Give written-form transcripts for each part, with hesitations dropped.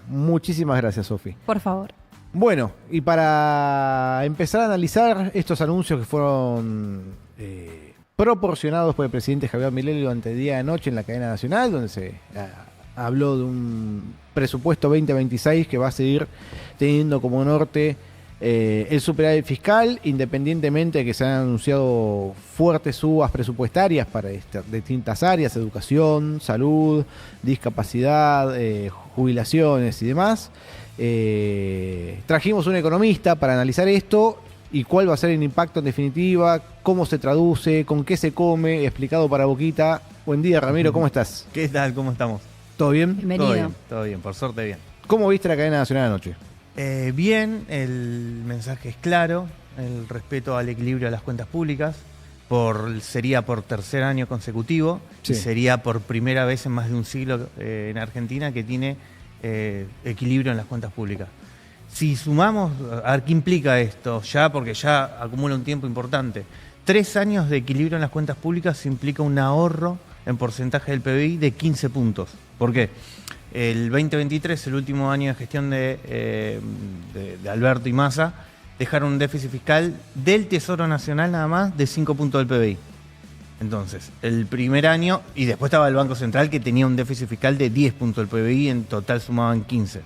Muchísimas gracias, Sofi. Por favor. Bueno, y para empezar a analizar estos anuncios que fueron proporcionados por el presidente Javier Milei durante el día de noche en la cadena nacional, donde se habló de un presupuesto 2026 que va a seguir teniendo como norte el superávit fiscal, independientemente de que se han anunciado fuertes subas presupuestarias para distintas áreas, educación, salud, discapacidad, jubilaciones y demás. Trajimos un economista para analizar esto y cuál va a ser el impacto en definitiva, cómo se traduce, con qué se come, explicado para Boquita. Buen día, Ramiro, ¿cómo estás? ¿Qué tal? ¿Cómo estamos? ¿Todo bien? Bienvenido. Todo bien, por suerte bien. ¿Cómo viste la cadena nacional anoche? Bien, el mensaje es claro, el respeto al equilibrio de las cuentas públicas, sería por tercer año consecutivo, Sí. y sería por primera vez en más de un siglo en Argentina que tiene equilibrio en las cuentas públicas. Si sumamos, a ver qué implica esto, porque ya acumula un tiempo importante. 3 años de equilibrio en las cuentas públicas implica un ahorro en porcentaje del PBI de 15 puntos. ¿Por qué? El 2023, el último año de gestión de Alberto y Massa, dejaron un déficit fiscal del Tesoro Nacional nada más de 5 puntos del PBI. Entonces, el primer año, y después estaba el Banco Central que tenía un déficit fiscal de 10 puntos del PBI, en total sumaban 15.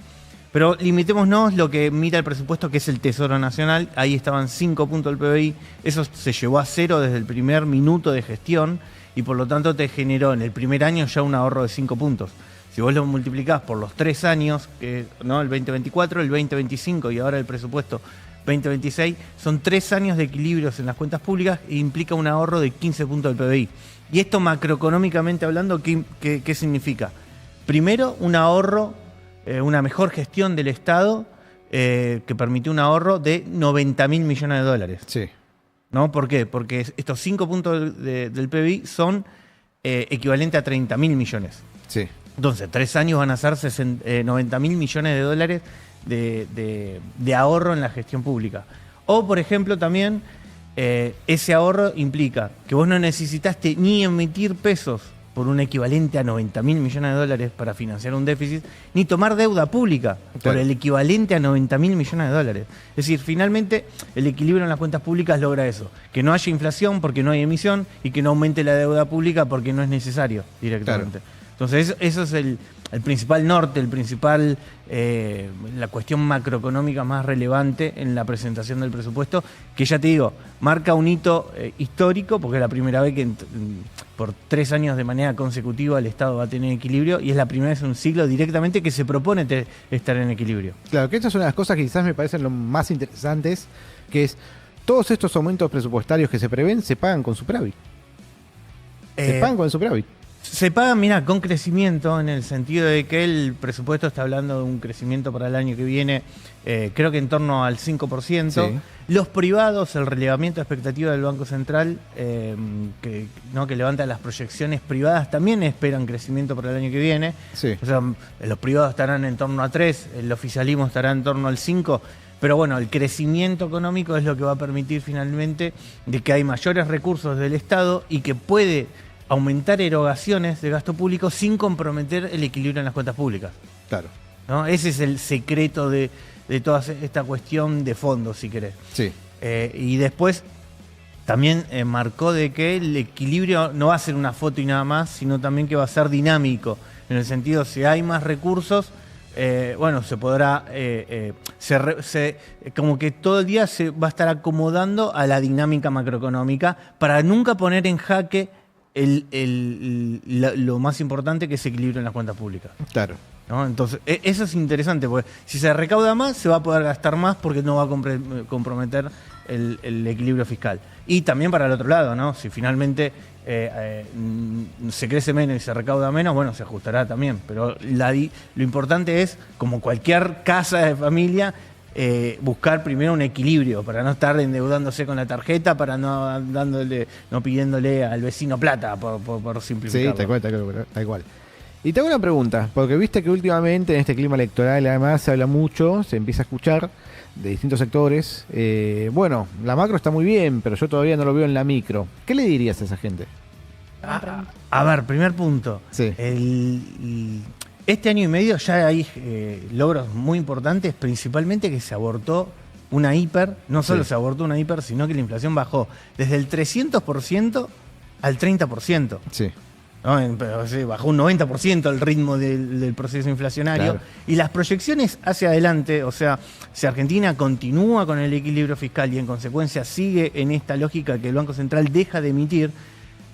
Pero limitémonos lo que mira el presupuesto, que es el Tesoro Nacional, ahí estaban 5 puntos del PBI, eso se llevó a cero desde el primer minuto de gestión y por lo tanto te generó en el primer año ya un ahorro de 5 puntos. Si vos lo multiplicás por los 3 años, ¿no? El 2024, el 2025 y ahora el presupuesto 2026, son 3 años de equilibrios en las cuentas públicas e implica un ahorro de 15 puntos del PBI. Y esto macroeconómicamente hablando, ¿qué significa? Primero, un ahorro, una mejor gestión del Estado que permitió un ahorro de 90.000 millones de dólares. Sí. ¿No? ¿Por qué? Porque estos 5 puntos del PBI son equivalentes a 30.000 millones. Sí. Entonces, 3 años van a ser 90.000 millones de dólares de ahorro en la gestión pública. O, por ejemplo, también ese ahorro implica que vos no necesitaste ni emitir pesos por un equivalente a 90.000 millones de dólares para financiar un déficit, ni tomar deuda pública por el equivalente a 90.000 millones de dólares. Es decir, finalmente el equilibrio en las cuentas públicas logra eso, que no haya inflación porque no hay emisión y que no aumente la deuda pública porque no es necesario directamente. Claro. Entonces, eso es el principal norte, la cuestión macroeconómica más relevante en la presentación del presupuesto, que ya te digo, marca un hito histórico, porque es la primera vez que por 3 años de manera consecutiva el Estado va a tener equilibrio, y es la primera vez en un siglo directamente que se propone estar en equilibrio. Claro, que estas son las cosas que quizás me parecen lo más interesantes, que es todos estos aumentos presupuestarios que se prevén se pagan con superávit. Se pagan con el superávit. Se pagan, mira, con crecimiento, en el sentido de que el presupuesto está hablando de un crecimiento para el año que viene, creo que en torno al 5%. Sí. Los privados, el relevamiento de expectativa del Banco Central, que levanta las proyecciones privadas, también esperan crecimiento para el año que viene. Sí. O sea, los privados estarán en torno a 3, el oficialismo estará en torno al 5%. Pero bueno, el crecimiento económico es lo que va a permitir finalmente de que hay mayores recursos del Estado y que puede aumentar erogaciones de gasto público sin comprometer el equilibrio en las cuentas públicas. Claro. ¿No? Ese es el secreto de toda esta cuestión de fondo, si querés. Sí. Y después también marcó de que el equilibrio no va a ser una foto y nada más, sino también que va a ser dinámico. En el sentido, si hay más recursos, se podrá, como que todo el día se va a estar acomodando a la dinámica macroeconómica para nunca poner en jaque lo más importante, que es equilibrio en las cuentas públicas. Claro. ¿No? Entonces, eso es interesante, porque si se recauda más, se va a poder gastar más porque no va a comprometer el equilibrio fiscal. Y también para el otro lado, ¿no? Si finalmente se crece menos y se recauda menos, bueno, se ajustará también. Pero lo importante es, como cualquier casa de familia, buscar primero un equilibrio para no estar endeudándose con la tarjeta, para no pidiéndole al vecino plata por simplificarlo. Sí, tal cual. Y te hago una pregunta, porque viste que últimamente en este clima electoral además se habla mucho, se empieza a escuchar de distintos sectores. La macro está muy bien, pero yo todavía no lo veo en la micro. ¿Qué le dirías a esa gente? A ver, primer punto. Sí. este año y medio ya hay logros muy importantes, principalmente que se abortó una hiper, no solo se abortó una hiper, sino que la inflación bajó desde el 300% al 30%. Sí. ¿No? Pero, sí, bajó un 90% el ritmo del proceso inflacionario. Claro. Y las proyecciones hacia adelante, o sea, si Argentina continúa con el equilibrio fiscal y en consecuencia sigue en esta lógica que el Banco Central deja de emitir,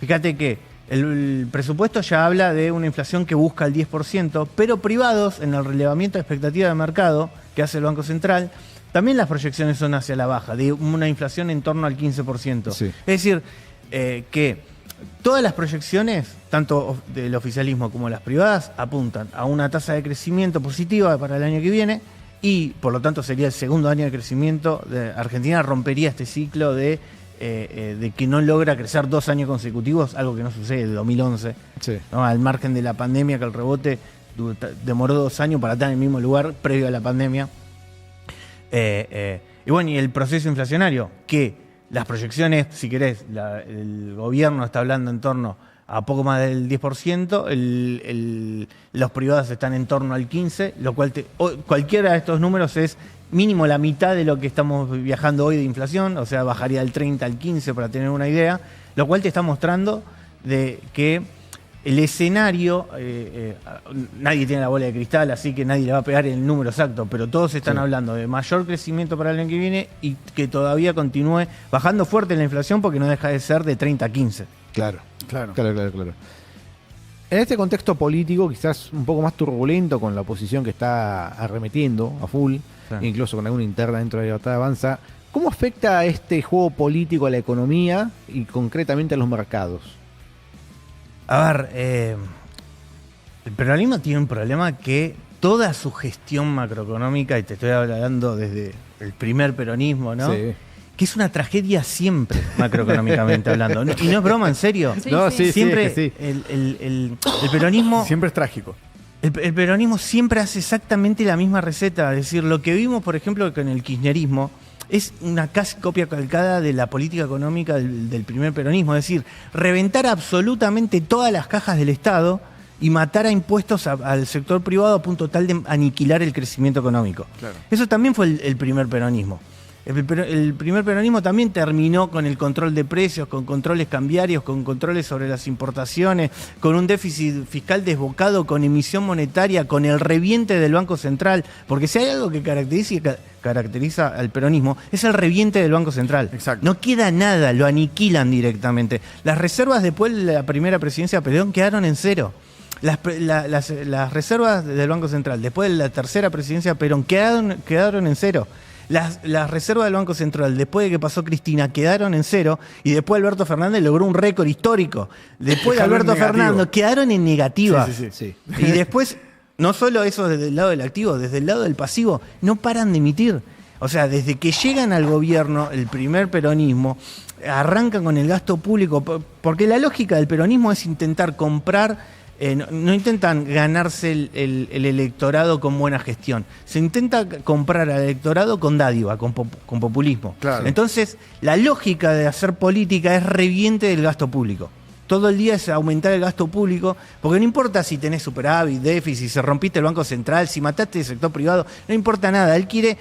fíjate que el presupuesto ya habla de una inflación que busca el 10%, pero privados en el relevamiento de expectativa de mercado que hace el Banco Central, también las proyecciones son hacia la baja, de una inflación en torno al 15%. Sí. Es decir, que todas las proyecciones, tanto del oficialismo como las privadas, apuntan a una tasa de crecimiento positiva para el año que viene y, por lo tanto, sería el segundo año de crecimiento. Argentina rompería este ciclo de que no logra crecer 2 años consecutivos, algo que no sucede desde 2011, Sí. ¿no? Al margen de la pandemia, que el rebote demoró 2 años para estar en el mismo lugar previo a la pandemia. Y bueno, y el proceso inflacionario, que las proyecciones, si querés, el gobierno está hablando en torno a poco más del 10%, los privados están en torno al 15%, lo cual cualquiera de estos números es mínimo la mitad de lo que estamos viajando hoy de inflación, o sea, bajaría del 30 al 15 para tener una idea, lo cual te está mostrando de que el escenario, nadie tiene la bola de cristal, así que nadie le va a pegar el número exacto, pero todos están hablando de mayor crecimiento para el año que viene y que todavía continúe bajando fuerte la inflación porque no deja de ser de 30 a 15. Claro. En este contexto político, quizás un poco más turbulento, con la oposición que está arremetiendo a full, incluso con alguna interna dentro de la Libertad Avanza, ¿cómo afecta este juego político a la economía y concretamente a los mercados? A ver, el peronismo tiene un problema que toda su gestión macroeconómica, y te estoy hablando desde el primer peronismo, ¿no? Sí. Que es una tragedia siempre, macroeconómicamente hablando. Y no es broma, en serio. Sí, No, sí. Siempre es que sí. el peronismo... Siempre es trágico. El peronismo siempre hace exactamente la misma receta. Es decir, lo que vimos, por ejemplo, con el kirchnerismo, es una casi copia calcada de la política económica del primer peronismo. Es decir, reventar absolutamente todas las cajas del Estado y matar a impuestos al sector privado a punto tal de aniquilar el crecimiento económico. Claro. Eso también fue el primer peronismo. El primer peronismo también terminó con el control de precios, con controles cambiarios, con controles sobre las importaciones, con un déficit fiscal desbocado, con emisión monetaria, con el reviente del Banco Central. Porque si hay algo que caracteriza al peronismo, es el reviente del Banco Central. Exacto. No queda nada, lo aniquilan directamente. Las reservas después de la primera presidencia de Perón quedaron en cero. Las reservas del Banco Central después de la tercera presidencia de Perón quedaron en cero. Las reservas del Banco Central, después de que pasó Cristina, quedaron en cero, y después Alberto Fernández logró un récord histórico. Después de Dejaron Alberto en negativo. Fernández quedaron en negativa. Sí. Y después, no solo eso desde el lado del activo, desde el lado del pasivo, no paran de emitir. O sea, desde que llegan al gobierno, el primer peronismo, arrancan con el gasto público, porque la lógica del peronismo es intentar comprar. No intentan ganarse el electorado con buena gestión. Se intenta comprar al electorado con dádiva, con populismo. Claro. Entonces, la lógica de hacer política es reviente del gasto público. Todo el día es aumentar el gasto público, porque no importa si tenés superávit, déficit, si rompiste el Banco Central, si mataste el sector privado, no importa nada. Él quiere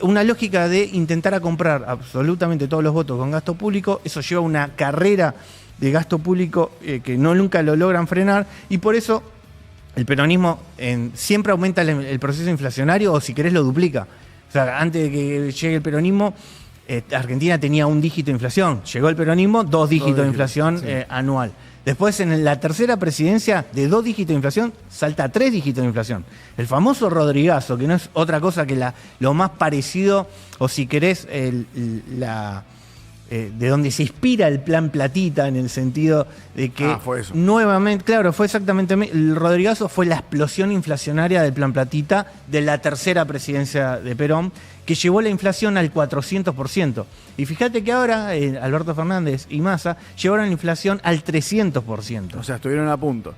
una lógica de intentar a comprar absolutamente todos los votos con gasto público. Eso lleva una carrera de gasto público que nunca lo logran frenar, y por eso el peronismo siempre aumenta el proceso inflacionario, o si querés lo duplica. O sea, antes de que llegue el peronismo, Argentina tenía 1 dígito de inflación. Llegó el peronismo, 2 dígitos de inflación anual. Después, en la tercera presidencia, de 2 dígitos de inflación, salta a 3 dígitos de inflación. El famoso Rodrigazo, que no es otra cosa que lo más parecido, o si querés, de donde se inspira el plan Platita, en el sentido de que fue eso. nuevamente, claro, fue exactamente, el Rodrigazo fue la explosión inflacionaria del plan Platita de la tercera presidencia de Perón, que llevó la inflación al 400%. Y fíjate que ahora Alberto Fernández y Massa llevaron la inflación al 300%. O sea, estuvieron a punto.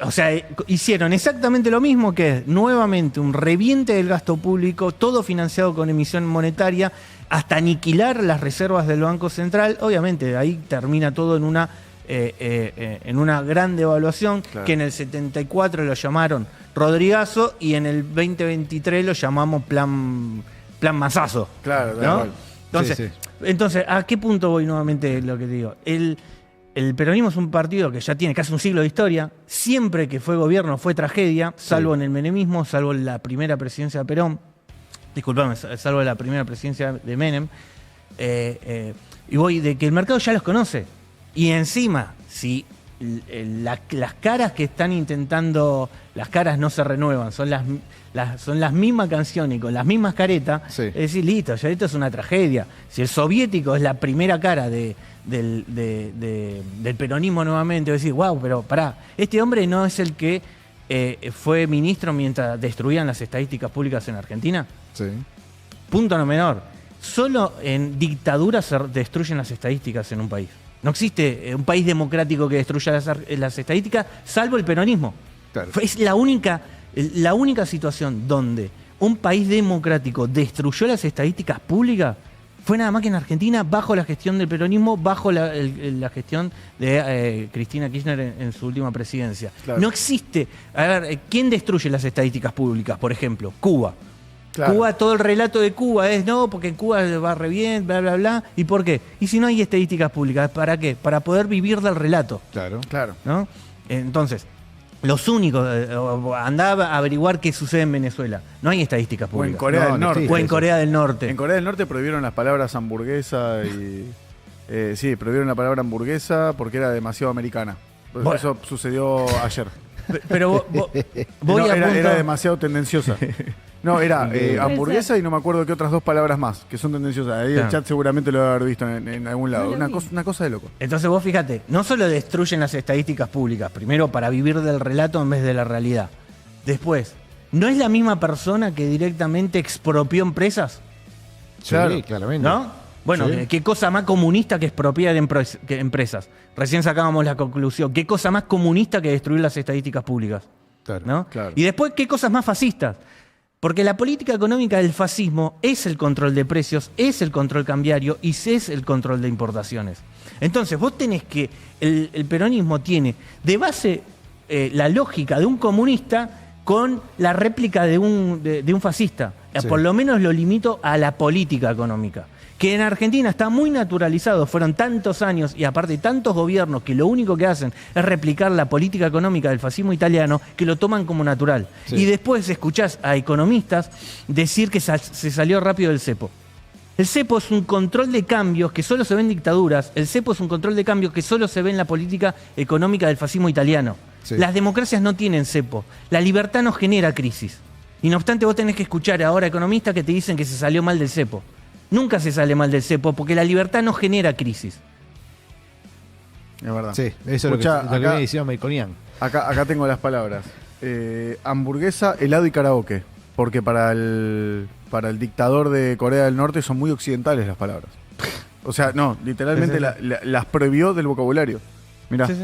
O sea, hicieron exactamente lo mismo, que es nuevamente un reviente del gasto público, todo financiado con emisión monetaria, hasta aniquilar las reservas del Banco Central. Obviamente, ahí termina todo en una en una gran devaluación, Claro. que en el 74 lo llamaron Rodrigazo y en el 2023 lo llamamos plan Masazo. Claro, tal ¿no? cual. Entonces, Sí, entonces, ¿a qué punto voy nuevamente lo que te digo? El peronismo es un partido que ya tiene casi un siglo de historia. Siempre que fue gobierno fue tragedia, salvo en el menemismo, salvo en la primera presidencia de Perón. Disculpame, salvo en la primera presidencia de Menem. Y voy de que el mercado ya los conoce. Y encima, si las caras que están intentando, las caras no se renuevan, son las mismas canciones y con las mismas caretas, Sí. es decir, listo, ya esto es una tragedia. Si el soviético es la primera cara del peronismo nuevamente, voy a decir, wow, pero pará, este hombre no es el que fue ministro mientras destruían las estadísticas públicas en Argentina. Sí. Punto no menor. Solo en dictaduras se destruyen las estadísticas en un país. No existe un país democrático que destruya las estadísticas, salvo el peronismo. Claro. Es la única situación donde un país democrático destruyó las estadísticas públicas fue nada más que en Argentina, bajo la gestión del peronismo, bajo la gestión de Cristina Kirchner en su última presidencia. Claro. No existe. A ver, ¿quién destruye las estadísticas públicas? Por ejemplo, Cuba. Claro. Cuba, todo el relato de Cuba es no, porque en Cuba va re bien, bla, bla, bla. ¿Y por qué? Y si no hay estadísticas públicas, ¿para qué? Para poder vivir del relato, Claro. Claro. ¿no? Entonces, los únicos, andaba a averiguar qué sucede en Venezuela. No hay estadísticas O en públicas. Corea No, del no Norte. existe. O en Corea del Norte. En Corea del Norte prohibieron las palabras hamburguesa y... sí, prohibieron la palabra hamburguesa porque era demasiado americana. Bueno. Eso sucedió ayer. Pero voy No, a punto... era demasiado tendenciosa. No, era hamburguesa y no me acuerdo qué otras dos palabras más, que son tendenciosas. Ahí Claro. el chat seguramente lo debe haber visto en algún lado. No lo vi. Una cosa de loco. Entonces vos fíjate, no solo destruyen las estadísticas públicas, primero para vivir del relato en vez de la realidad. Después, ¿no es la misma persona que directamente expropió empresas? Sí, Claro. claramente. ¿No? Bueno, Sí. ¿qué cosa más comunista que expropiar que empresas? Recién sacábamos la conclusión. ¿Qué cosa más comunista que destruir las estadísticas públicas? Claro. ¿No? Claro. Y después, ¿qué cosas más fascistas? Porque la política económica del fascismo es el control de precios, es el control cambiario y es el control de importaciones. Entonces, vos tenés que, el peronismo tiene de base la lógica de un comunista con la réplica de un fascista. Sí. Por lo menos lo limito a la política económica. Que en Argentina está muy naturalizado, fueron tantos años y aparte tantos gobiernos que lo único que hacen es replicar la política económica del fascismo italiano, que lo toman como natural. Sí. Y después escuchás a economistas decir que se salió rápido del cepo. El cepo es un control de cambios que solo se ve en dictaduras, el cepo es un control de cambios que solo se ve en la política económica del fascismo italiano. Sí. Las democracias no tienen cepo, la libertad no genera crisis. Y no obstante vos tenés que escuchar ahora economistas que te dicen que se salió mal del cepo. Nunca se sale mal del cepo porque la libertad no genera crisis. Es verdad. Sí, eso Escuchá, es lo que acá- viene diciendo Melconian. Acá tengo las palabras. Hamburguesa, helado y karaoke. Porque para el dictador de Corea del Norte son muy occidentales las palabras. O sea, no, literalmente Sí, sí. las prohibió del vocabulario. Mirá, Sí, sí.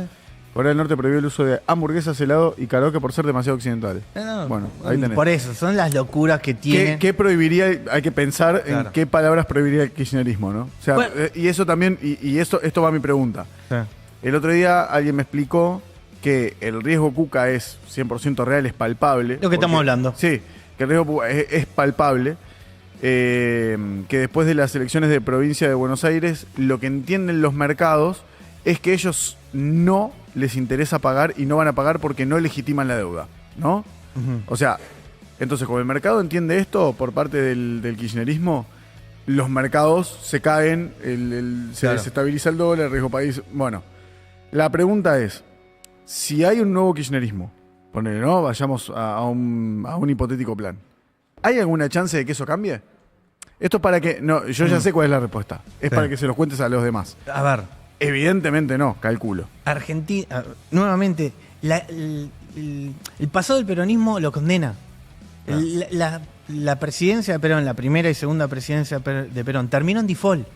Corea del Norte prohibió el uso de hamburguesas, helado y karaoke por ser demasiado occidentales. No, Bueno, ahí tenés. por eso, son las locuras que tiene. ¿Qué prohibiría? Hay que pensar Claro. en qué palabras prohibiría el kirchnerismo, ¿no? O sea, Bueno. y eso también, y esto va a mi pregunta. Sí. El otro día alguien me explicó que el riesgo Cuca es 100% real, es palpable. Lo que estamos hablando. Sí, que el riesgo Cuca es palpable. Que después de las elecciones de provincia de Buenos Aires, lo que entienden los mercados es que ellos no les interesa pagar y no van a pagar porque no legitiman la deuda, ¿no? Ujú. O sea, entonces como el mercado entiende esto por parte del kirchnerismo, los mercados se caen, se Claro. desestabiliza el dólar, el riesgo país. Bueno, la pregunta es, si hay un nuevo kirchnerismo, ponele, ¿no? Vayamos a un hipotético plan. ¿Hay alguna chance de que eso cambie? Esto es para que... No, yo ya sé cuál es la respuesta. Es Sí. para que se los cuentes a los demás. A ver, Evidentemente no, calculo. Argentina, nuevamente, el pasado del peronismo lo condena. La presidencia de Perón, la primera y segunda presidencia de Perón, terminó en default.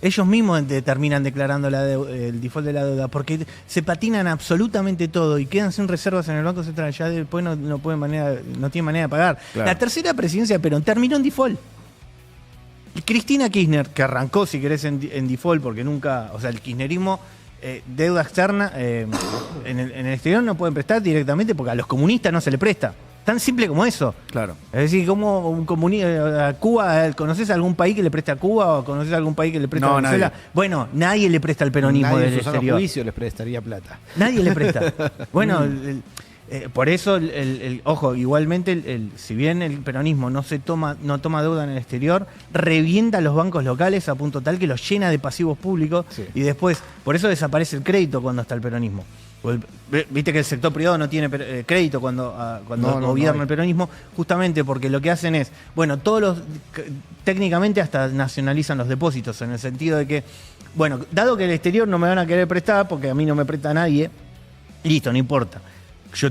Ellos mismos terminan declarando el default de la deuda porque se patinan absolutamente todo y quedan sin reservas en el Banco Central. Ya después no tienen manera de pagar. Claro. La tercera presidencia de Perón terminó en default. Cristina Kirchner, que arrancó, si querés, en default, porque nunca, o sea, el kirchnerismo deuda externa en el exterior no pueden prestar directamente porque a los comunistas no se le presta. Tan simple como eso. Claro. Es decir, como un comunista a Cuba, ¿conoces algún país que le preste a Cuba o conoces algún país que le preste a Venezuela? Nadie. Bueno, nadie le presta al peronismo Nadie del en su sano exterior. juicio les prestaría plata. Nadie le presta. Bueno, por eso, ojo, igualmente, si bien el peronismo no toma deuda en el exterior, revienta a los bancos locales a punto tal que los llena de pasivos públicos y después, por eso desaparece el crédito cuando está el peronismo. Viste que el sector privado no tiene crédito cuando gobierna el peronismo, justamente porque lo que hacen es, bueno, técnicamente hasta nacionalizan los depósitos, en el sentido de que, bueno, dado que el exterior no me van a querer prestar, porque a mí no me presta nadie, listo, no importa. Yo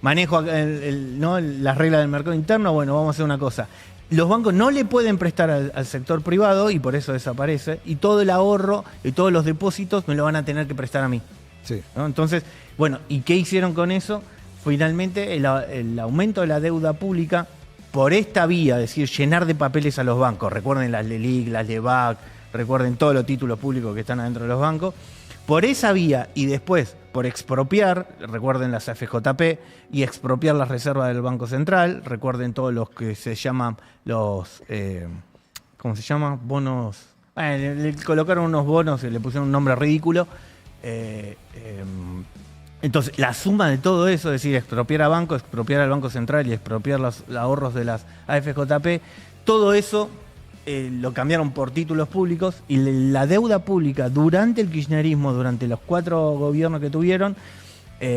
manejo las reglas del mercado interno, bueno, vamos a hacer una cosa. Los bancos no le pueden prestar al sector privado y por eso desaparece, y todo el ahorro y todos los depósitos me lo van a tener que prestar a mí. Sí. ¿No? Entonces, bueno, ¿y qué hicieron con eso? Finalmente, el aumento de la deuda pública por esta vía, es decir, llenar de papeles a los bancos. Recuerden las LELIC, las LEVAC, recuerden todos los títulos públicos que están adentro de los bancos. Por esa vía y después por expropiar, recuerden las AFJP, y expropiar las reservas del Banco Central, recuerden todos los que se llaman los, ¿cómo se llama? Bonos. Le colocaron unos bonos y le pusieron un nombre ridículo. Entonces, la suma de todo eso, es decir, expropiar a banco, expropiar al Banco Central y expropiar los ahorros de las AFJP, todo eso lo cambiaron por títulos públicos y la deuda pública durante el kirchnerismo, durante los 4 gobiernos que tuvieron,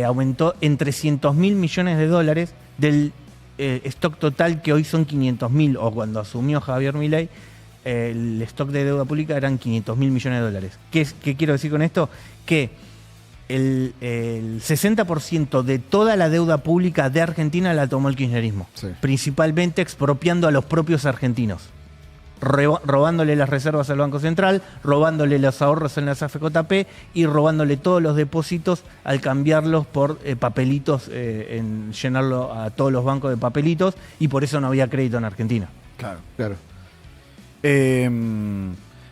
aumentó en 300.000 millones de dólares del stock total que hoy son 500.000, o cuando asumió Javier Milei, el stock de deuda pública eran 500.000 millones de dólares. ¿Qué quiero decir con esto? Que el 60% de toda la deuda pública de Argentina la tomó el kirchnerismo, principalmente expropiando a los propios argentinos, robándole las reservas al Banco Central, robándole los ahorros en las AFJP y robándole todos los depósitos al cambiarlos por papelitos, llenarlo a todos los bancos de papelitos, y por eso no había crédito en Argentina. Claro.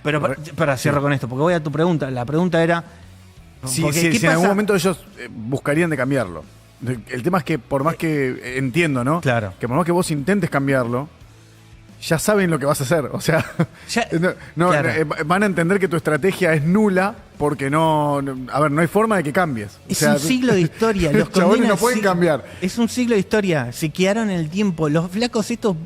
Pero para cierro con esto, porque voy a tu pregunta. La pregunta era... Si en algún momento ellos buscarían de cambiarlo. El tema es que por más que entiendo, ¿no? Claro. Que por más que vos intentes cambiarlo, ya saben lo que vas a hacer. O sea, van a entender que tu estrategia es nula porque no hay forma de que cambies. Es un siglo de historia. Los chabones no pueden cambiar. Es un siglo de historia. Se quedaron en el tiempo. Los flacos estos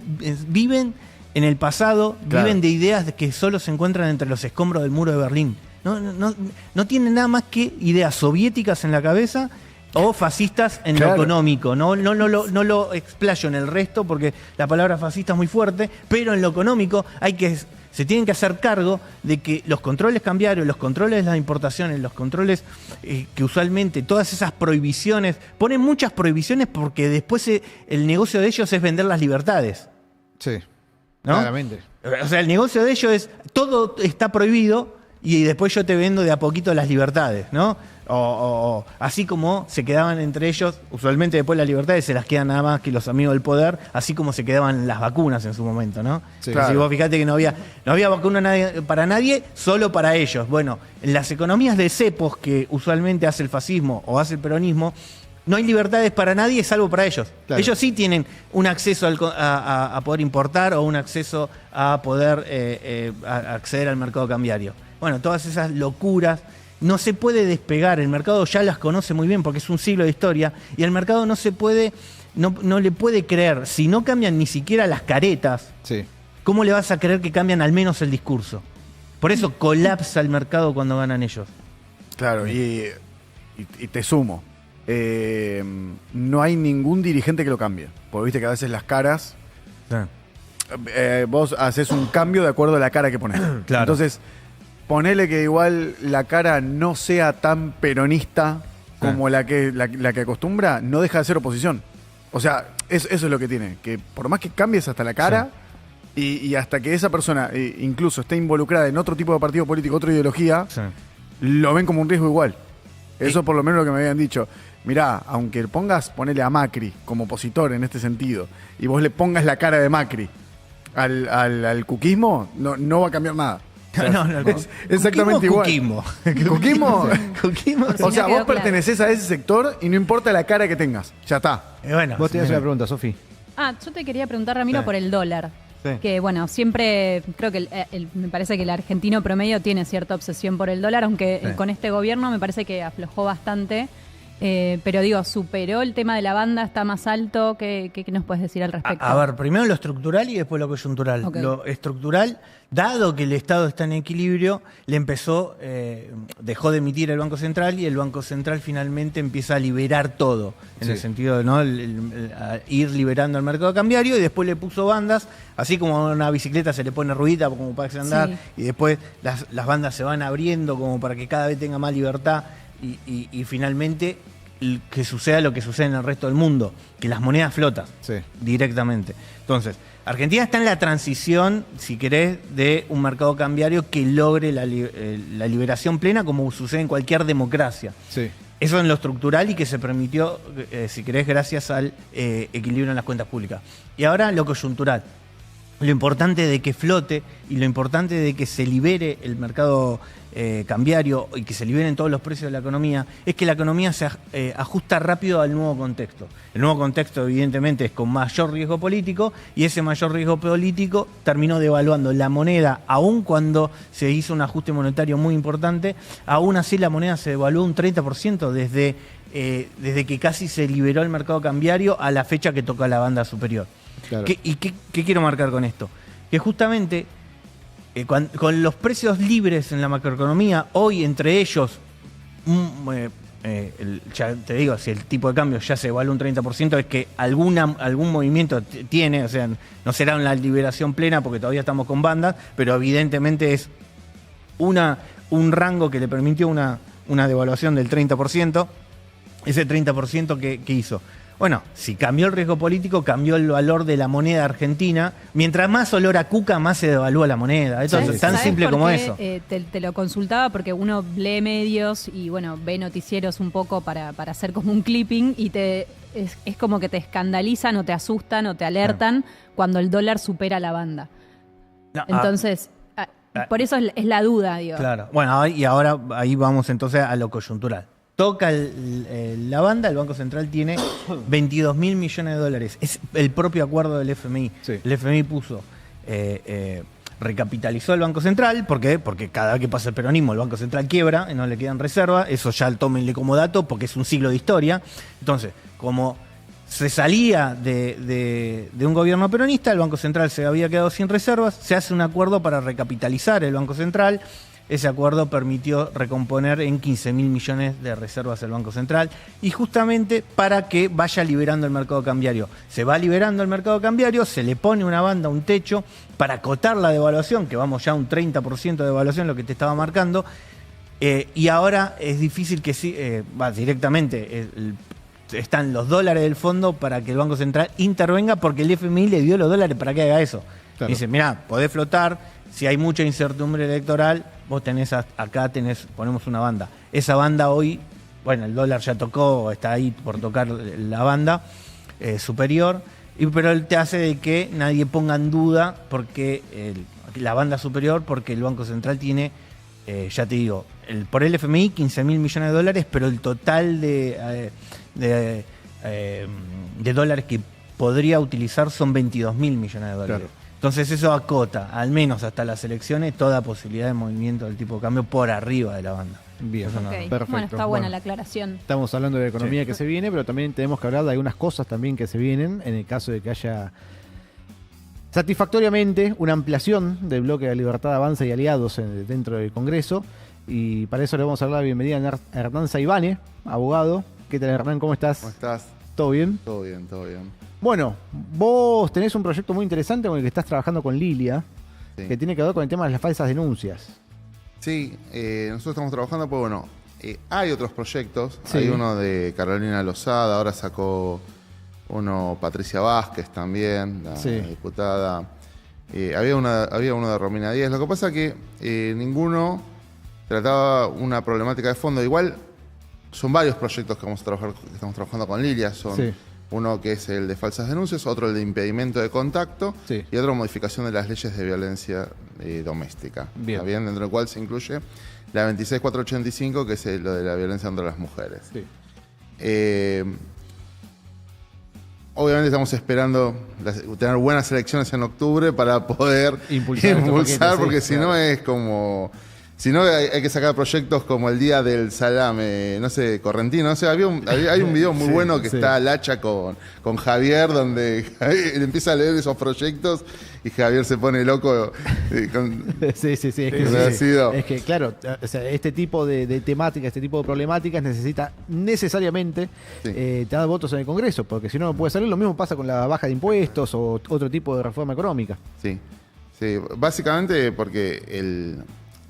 viven en el pasado, viven de ideas que solo se encuentran entre los escombros del muro de Berlín. No tienen nada más que ideas soviéticas en la cabeza o fascistas en lo económico. No lo explayo en el resto porque la palabra fascista es muy fuerte, pero en lo económico se tienen que hacer cargo de que los controles cambiarios, los controles de las importaciones, los controles que usualmente, todas esas prohibiciones, ponen muchas prohibiciones porque después el negocio de ellos es vender las libertades. Sí, ¿no? claramente. O sea, el negocio de ellos es, todo está prohibido y después yo te vendo de a poquito las libertades, ¿no? O así como se quedaban entre ellos, usualmente después las libertades se las quedan nada más que los amigos del poder, así como se quedaban las vacunas en su momento, ¿no? Sí, Si vos fijate que no había vacuna para nadie, solo para ellos. Bueno, en las economías de cepos que usualmente hace el fascismo o hace el peronismo, no hay libertades para nadie salvo para ellos. Claro. Ellos sí tienen un acceso a poder importar o un acceso a poder acceder al mercado cambiario. Bueno, todas esas locuras no se puede despegar. El mercado ya las conoce muy bien porque es un siglo de historia y el mercado no le puede creer. Si no cambian ni siquiera las caretas, ¿cómo le vas a creer que cambian al menos el discurso? Por eso colapsa el mercado cuando ganan ellos. Claro, y te sumo. No hay ningún dirigente que lo cambie. Porque viste que a veces las caras... vos haces un cambio de acuerdo a la cara que pones. Claro. Entonces... Ponele que igual la cara no sea tan peronista como la que acostumbra, no deja de ser oposición. O sea, eso es lo que tiene. Que por más que cambies hasta la cara y hasta que esa persona incluso esté involucrada en otro tipo de partido político, otra ideología, lo ven como un riesgo igual. Eso por lo menos lo que me habían dicho. Mirá, aunque ponele a Macri como opositor en este sentido, y vos le pongas la cara de Macri al cuquismo, no va a cambiar nada. Es exactamente igual. Coquimbo. ¿Coquimbo? Coquimbo. O sea, quedó vos claro. pertenecés a ese sector y no importa la cara que tengas. Ya está. Bueno, Vos tenías una pregunta, Sofi. Yo te quería preguntar, Ramiro, Sí. por el dólar. Sí. Que bueno, siempre creo que me parece que el argentino promedio tiene cierta obsesión por el dólar, aunque Sí. con este gobierno me parece que aflojó bastante. Pero digo, superó el tema de la banda, está más alto. ¿Qué nos puedes decir al respecto? A ver, primero lo estructural y después lo coyuntural. Ok. Lo estructural, dado que el Estado está en equilibrio, dejó de emitir el Banco Central y el Banco Central finalmente empieza a liberar todo, en el sentido de a ir liberando el mercado cambiario y después le puso bandas, así como a una bicicleta se le pone ruedita como para que se andar Sí. y después las bandas se van abriendo como para que cada vez tenga más libertad y finalmente que suceda lo que sucede en el resto del mundo, que las monedas flotan Sí. directamente. Entonces, Argentina está en la transición, si querés, de un mercado cambiario que logre la liberación plena como sucede en cualquier democracia. Sí. Eso en lo estructural y que se permitió, si querés, gracias al equilibrio en las cuentas públicas. Y ahora lo coyuntural. Lo importante de que flote y lo importante de que se libere el mercado cambiario y que se liberen todos los precios de la economía es que la economía se ajusta rápido al nuevo contexto. El nuevo contexto evidentemente es con mayor riesgo político y ese mayor riesgo político terminó devaluando la moneda, aun cuando se hizo un ajuste monetario muy importante, aún así la moneda se devaluó un 30% desde que casi se liberó el mercado cambiario a la fecha que toca la banda superior. Claro. ¿Qué quiero marcar con esto? Que justamente con los precios libres en la macroeconomía, hoy entre ellos, ya te digo, si el tipo de cambio ya se evalúa un 30%, es que algún movimiento tiene, o sea, no será una liberación plena porque todavía estamos con bandas, pero evidentemente es un rango que le permitió una devaluación del 30%, ese 30% que hizo. Bueno, si cambió el riesgo político, cambió el valor de la moneda argentina. Mientras más olor a cuca, más se devalúa la moneda. Eso es tan ¿Sabes simple por como qué? eso. Te lo consultaba porque uno lee medios y bueno, ve noticieros un poco para hacer como un clipping y es como que te escandalizan o te asustan o te alertan cuando el dólar supera la banda. No, Entonces, por eso es la duda, digo. Claro. Bueno, y ahora ahí vamos entonces a lo coyuntural. Toca la banda, el Banco Central tiene 22.000 millones de dólares. Es el propio acuerdo del FMI. Sí. El FMI recapitalizó el Banco Central. ¿Por qué? Porque cada vez que pasa el peronismo, el Banco Central quiebra y no le quedan reservas. Eso ya tómenle como dato porque es un siglo de historia. Entonces, como se salía de un gobierno peronista, el Banco Central se había quedado sin reservas, se hace un acuerdo para recapitalizar el Banco Central. Ese acuerdo permitió recomponer en 15.000 millones de reservas el Banco Central y justamente para que vaya liberando el mercado cambiario. Se va liberando el mercado cambiario, se le pone una banda, un techo para acotar la devaluación, que vamos ya a un 30% de devaluación, lo que te estaba marcando, y ahora es difícil que directamente están los dólares del fondo para que el Banco Central intervenga porque el FMI le dio los dólares para que haga eso. Claro. Dice, mirá, podés flotar, si hay mucha incertidumbre electoral, vos ponemos una banda. Esa banda hoy, bueno, el dólar ya tocó, está ahí por tocar la banda superior, pero te hace de que nadie ponga en duda porque la banda superior, porque el Banco Central tiene, ya te digo, por el FMI 15.000 millones de dólares, pero el total de dólares que podría utilizar son 22.000 millones de dólares. Claro. Entonces eso acota, al menos hasta las elecciones, toda posibilidad de movimiento del tipo de cambio por arriba de la banda. Bien, Eso no. Ok. perfecto. Bueno, está buena la aclaración. Estamos hablando de la economía Sí. que se viene, pero también tenemos que hablar de algunas cosas también que se vienen en el caso de que haya satisfactoriamente una ampliación del bloque de Libertad Avanza y aliados dentro del Congreso. Y para eso le vamos a dar la bienvenida a Hernán Saibane, abogado. ¿Qué tal, Hernán? ¿Cómo estás? ¿Cómo estás? ¿Todo bien? Todo bien, todo bien. Bueno, vos tenés un proyecto muy interesante con el que estás trabajando con Lilia, Sí, que tiene que ver con el tema de las falsas denuncias. Sí, nosotros estamos trabajando, pues bueno, hay otros proyectos. Sí. Hay uno de Carolina Lozada, ahora sacó uno Patricia Vázquez también, la Sí. diputada. Había uno de Romina Díaz. Lo que pasa es que ninguno trataba una problemática de fondo. Igual son varios proyectos que estamos trabajando con Lilia. Son Sí. Uno que es el de falsas denuncias, otro el de impedimento de contacto Sí. y otro modificación de las leyes de violencia doméstica. Bien. ¿Está bien? Dentro del cual se incluye la 26485, que es lo de la violencia contra las mujeres. Sí. Obviamente estamos esperando tener buenas elecciones en octubre para poder Impulsar estos paquetes, porque sí, si no es como... Si no, hay que sacar proyectos como el día del salame, no sé, correntino. No sé, hay un video muy bueno que está Lacha con Javier, donde Javier empieza a leer esos proyectos y Javier se pone loco. Sí. Es que, claro, o sea, este tipo de temáticas, este tipo de problemáticas necesita necesariamente tener votos en el Congreso, porque si no, no puede salir. Lo mismo pasa con la baja de impuestos o otro tipo de reforma económica. Sí, básicamente porque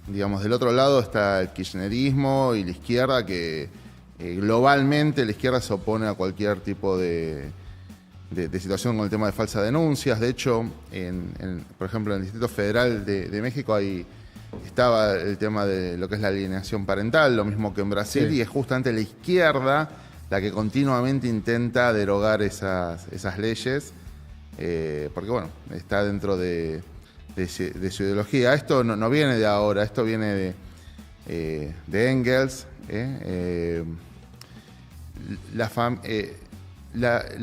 digamos, del otro lado está el kirchnerismo y la izquierda, que globalmente la izquierda se opone a cualquier tipo de situación con el tema de falsas denuncias. De hecho, por ejemplo, en el Distrito Federal de México estaba el tema de lo que es la alienación parental, lo mismo que en Brasil, y es justamente la izquierda la que continuamente intenta derogar esas leyes, porque bueno, está dentro de su ideología. Esto no viene de ahora, esto viene de Engels. La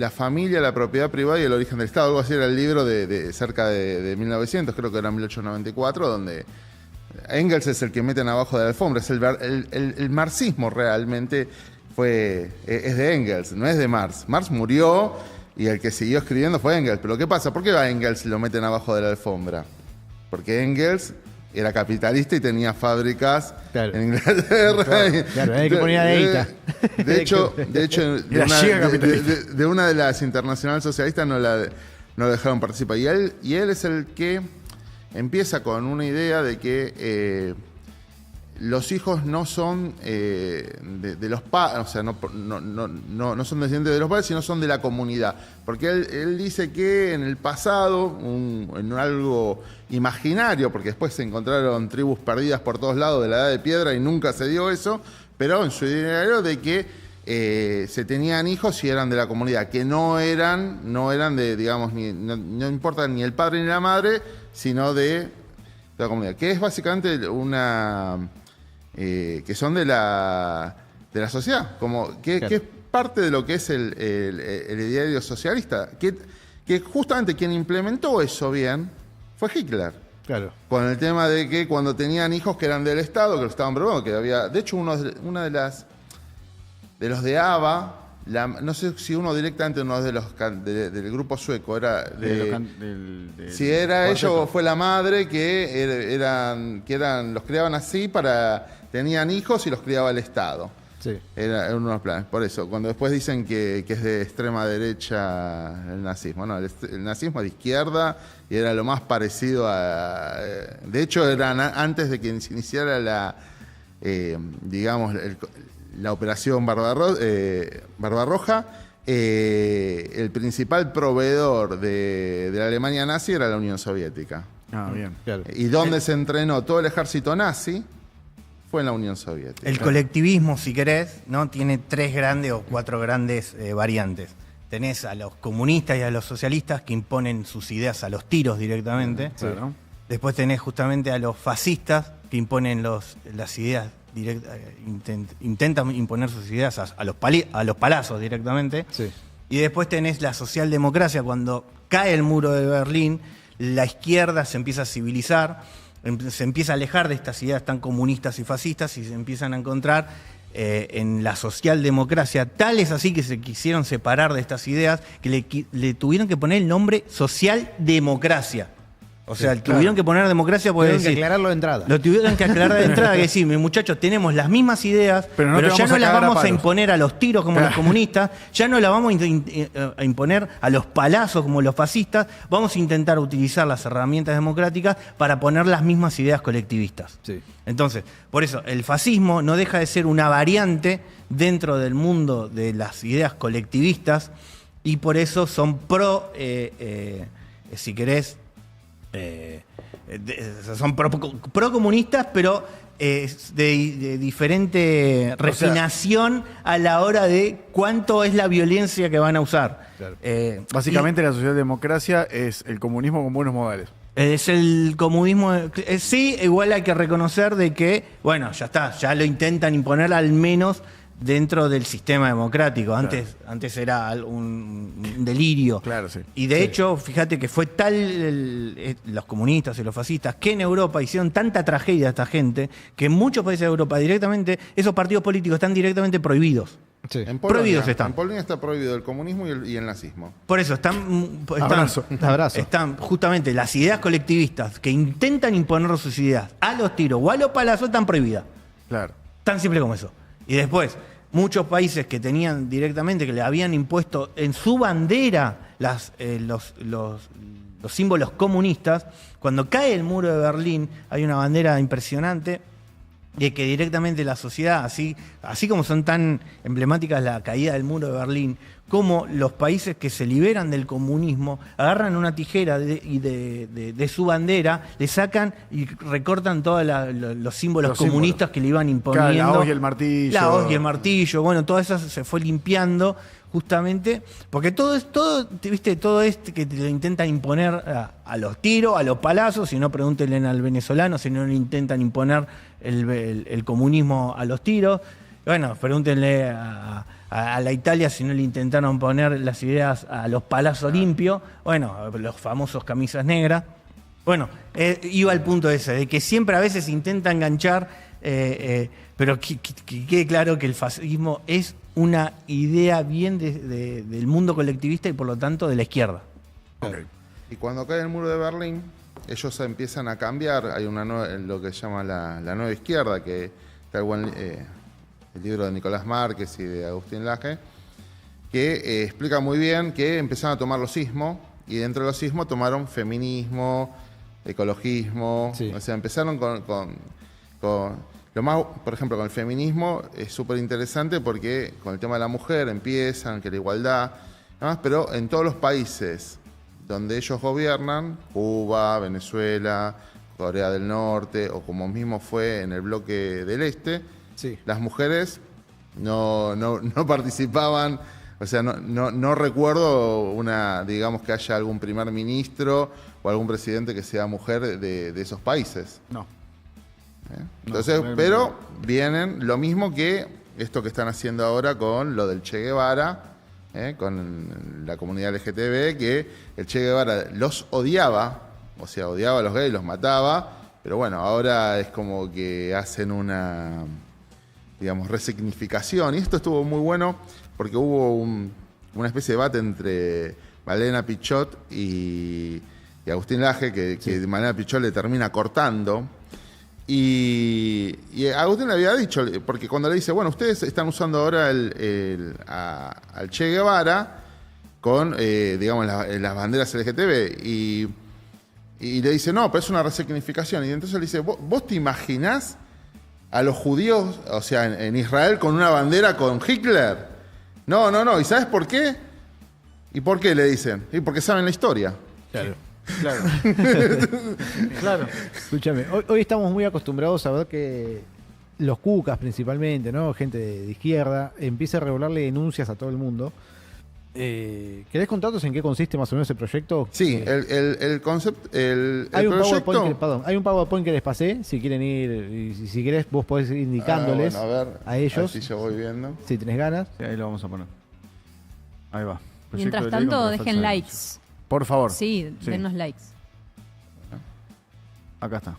familia, la propiedad privada y el origen del Estado, algo así era el libro de cerca de 1900, creo que era 1894, donde Engels es el que meten abajo de la alfombra. Es el marxismo realmente es de Engels, no es de Marx. Marx murió y el que siguió escribiendo fue Engels. Pero ¿qué pasa? ¿Por qué a Engels lo meten abajo de la alfombra? Porque Engels era capitalista y tenía fábricas en Inglaterra. Claro, hay que poner a Deita. De hecho de una de las internacionales socialistas no lo dejaron participar. Y él es el que empieza con una idea de que los hijos no son de los padres, o sea, no son descendientes de los padres, sino son de la comunidad. Porque él dice que en el pasado, en algo imaginario, porque después se encontraron tribus perdidas por todos lados de la Edad de Piedra y nunca se dio eso, pero en su ideario de que se tenían hijos y eran de la comunidad, que no eran de, digamos, no importa ni el padre ni la madre, sino de la comunidad, que es básicamente que son de la sociedad, que es parte de lo que es el ideario socialista, que justamente quien implementó eso bien fue Hitler. Claro. Con el tema de que cuando tenían hijos que eran del Estado, que lo estaban probando, que había, de hecho, una de los de ABBA, no sé si uno directamente no es del grupo sueco, era si era ella o fue la madre, que los criaban así tenían hijos y los criaba el Estado. Sí. Era uno de los planes. Por eso, cuando después dicen que es de extrema derecha el nazismo, no, el nazismo es de izquierda y era lo más parecido a... De hecho, eran antes de que se iniciara digamos, la operación Barbarroja, el principal proveedor de la Alemania nazi era la Unión Soviética. Ah, bien. Claro. Y donde se entrenó todo el ejército nazi fue en la Unión Soviética. El colectivismo, si querés, ¿no? Tiene 3 grandes o 4 grandes variantes. Tenés a los comunistas y a los socialistas que imponen sus ideas a los tiros directamente. Claro. Después tenés justamente a los fascistas que imponen las ideas intentan imponer sus ideas a los palazos directamente. Sí. Y después tenés la socialdemocracia. Cuando cae el muro de Berlín, la izquierda se empieza a civilizar, se empieza a alejar de estas ideas tan comunistas y fascistas y se empiezan a encontrar en la socialdemocracia. Tal es así que se quisieron separar de estas ideas que le tuvieron que poner el nombre socialdemocracia. O sea, tuvieron que poner democracia porque Tuvieron que aclararlo de entrada. Lo tuvieron que aclarar de entrada, que decir, muchachos, tenemos las mismas ideas, pero ya no las vamos a palos. imponer a los tiros como los comunistas, ya no las vamos a imponer a los palazos como los fascistas, vamos a intentar utilizar las herramientas democráticas para poner las mismas ideas colectivistas. Sí. Entonces, por eso, el fascismo no deja de ser una variante dentro del mundo de las ideas colectivistas y por eso son si querés, son pro-comunistas, pero de diferente refinación a la hora de cuánto es la violencia que van a usar. Claro. Básicamente la socialdemocracia es el comunismo con buenos modales. Es el comunismo. Sí, igual hay que reconocer de que, bueno, ya está, ya lo intentan imponer al menos dentro del sistema democrático. Antes era un delirio. Claro, sí. Y de hecho, fíjate que fue tal los comunistas y los fascistas que en Europa hicieron tanta tragedia a esta gente que en muchos países de Europa directamente esos partidos políticos están directamente prohibidos. Sí. En Prohibidos están. En Polonia está prohibido el comunismo y el nazismo. Por eso están Abrazo. están justamente las ideas colectivistas que intentan imponer sus ideas a los tiros o a los palazos están prohibidas. Claro. Tan simple como eso. Y después, muchos países que tenían directamente, que le habían impuesto en su bandera los símbolos comunistas, cuando cae el muro de Berlín, hay una bandera impresionante de que directamente la sociedad, así como son tan emblemáticas la caída del muro de Berlín, como los países que se liberan del comunismo agarran una tijera de su bandera, le sacan y recortan todos los símbolos comunistas que le iban imponiendo. Claro, la hoz y el martillo. La hoz y el martillo, bueno, todo eso se fue limpiando justamente, porque todo este que te lo intentan imponer a los tiros, a los palazos, si no pregúntenle al venezolano, si no le intentan imponer el comunismo a los tiros, bueno, pregúntenle a la Italia si no le intentaron poner las ideas a los palazos limpios, bueno, los famosos camisas negras. Bueno, iba al punto ese, de que siempre a veces intenta enganchar, pero que quede claro que el fascismo es una idea bien del mundo colectivista y por lo tanto de la izquierda. Okay. Y cuando cae el muro de Berlín, ellos empiezan a cambiar. Hay lo que se llama la nueva izquierda, que está el libro de Nicolás Márquez y de Agustín Laje, que explica muy bien que empezaron a tomar los sismos, y dentro de los sismos tomaron feminismo, ecologismo, Sí. o sea, empezaron con lo más, por ejemplo, con el feminismo es súper interesante porque con el tema de la mujer empiezan, que la igualdad, además, pero en todos los países donde ellos gobiernan, Cuba, Venezuela, Corea del Norte, o como mismo fue en el bloque del Este, Sí. las mujeres no participaban, o sea, no recuerdo digamos que haya algún primer ministro o algún presidente que sea mujer de esos países. No. Entonces, pero vienen lo mismo que esto que están haciendo ahora con lo del Che Guevara, con la comunidad LGTB, que el Che Guevara los odiaba, o sea, odiaba a los gays, los mataba, pero bueno, ahora es como que hacen una, digamos, resignificación. Y esto estuvo muy bueno porque hubo una especie de debate entre Malena Pichot y Agustín Laje, que Malena Pichot le termina cortando. Y Agustín le había dicho, porque cuando le dice, bueno, ustedes están usando ahora al Che Guevara con, digamos, las banderas LGTB, y le dice, no, pero es una resignificación. Y entonces le dice, ¿vos te imaginás a los judíos, o sea, en Israel con una bandera con Hitler? No. ¿Y sabes por qué? ¿Y por qué le dicen? Y porque saben la historia. Claro. Claro. Escúchame, hoy estamos muy acostumbrados a ver que los cucas principalmente, ¿no? Gente de izquierda, empieza a regularle denuncias a todo el mundo. ¿Querés contarnos en qué consiste más o menos el proyecto? Sí, el concepto, Hay un proyecto... hay un PowerPoint que les pasé, si quieren ir, y si querés vos podés ir indicándoles bueno, a ver, a ellos, así yo voy viendo. si tenés ganas. Sí, ahí lo vamos a poner. Ahí va. Proyecto Mientras de ley tanto, contra la dejen falsa likes. denuncia. Por favor. Sí, Sí. denos likes. Acá está.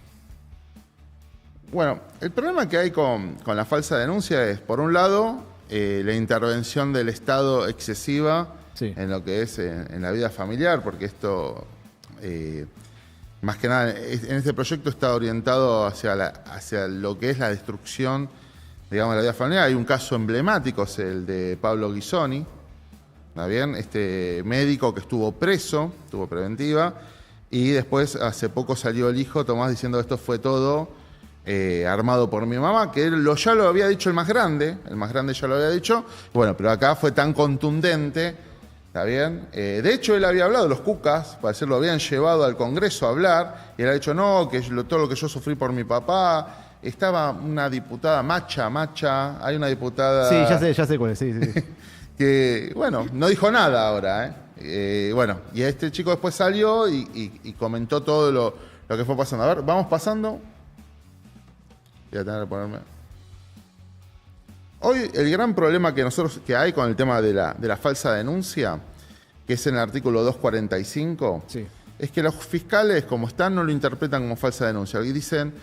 Bueno, el problema que hay con la falsa denuncia es, por un lado, la intervención del Estado excesiva Sí. en lo que es en la vida familiar, porque esto, más que nada, en este proyecto está orientado hacia lo que es la destrucción, digamos, de la vida familiar. Hay un caso emblemático, es el de Pablo Ghisoni, ¿está bien? Este médico que estuvo preso, tuvo preventiva, y después hace poco salió el hijo Tomás diciendo que esto fue todo armado por mi mamá, que ya lo había dicho el más grande ya lo había dicho, bueno, pero acá fue tan contundente ¿Está bien? De hecho, él había hablado, los cucas, parece lo habían llevado al Congreso a hablar, y él ha dicho, no, que todo lo que yo sufrí por mi papá. Estaba una diputada, Macha, hay una diputada... Sí, ya sé cuál es, sí. Que, bueno, no dijo nada ahora, bueno, y este chico después salió y comentó todo lo que fue pasando. A ver, vamos pasando. Voy a tener que ponerme... Hoy el gran problema que hay con el tema de la falsa denuncia, que es en el artículo 245, Sí. es que los fiscales, como están, no lo interpretan como falsa denuncia. Y dicen,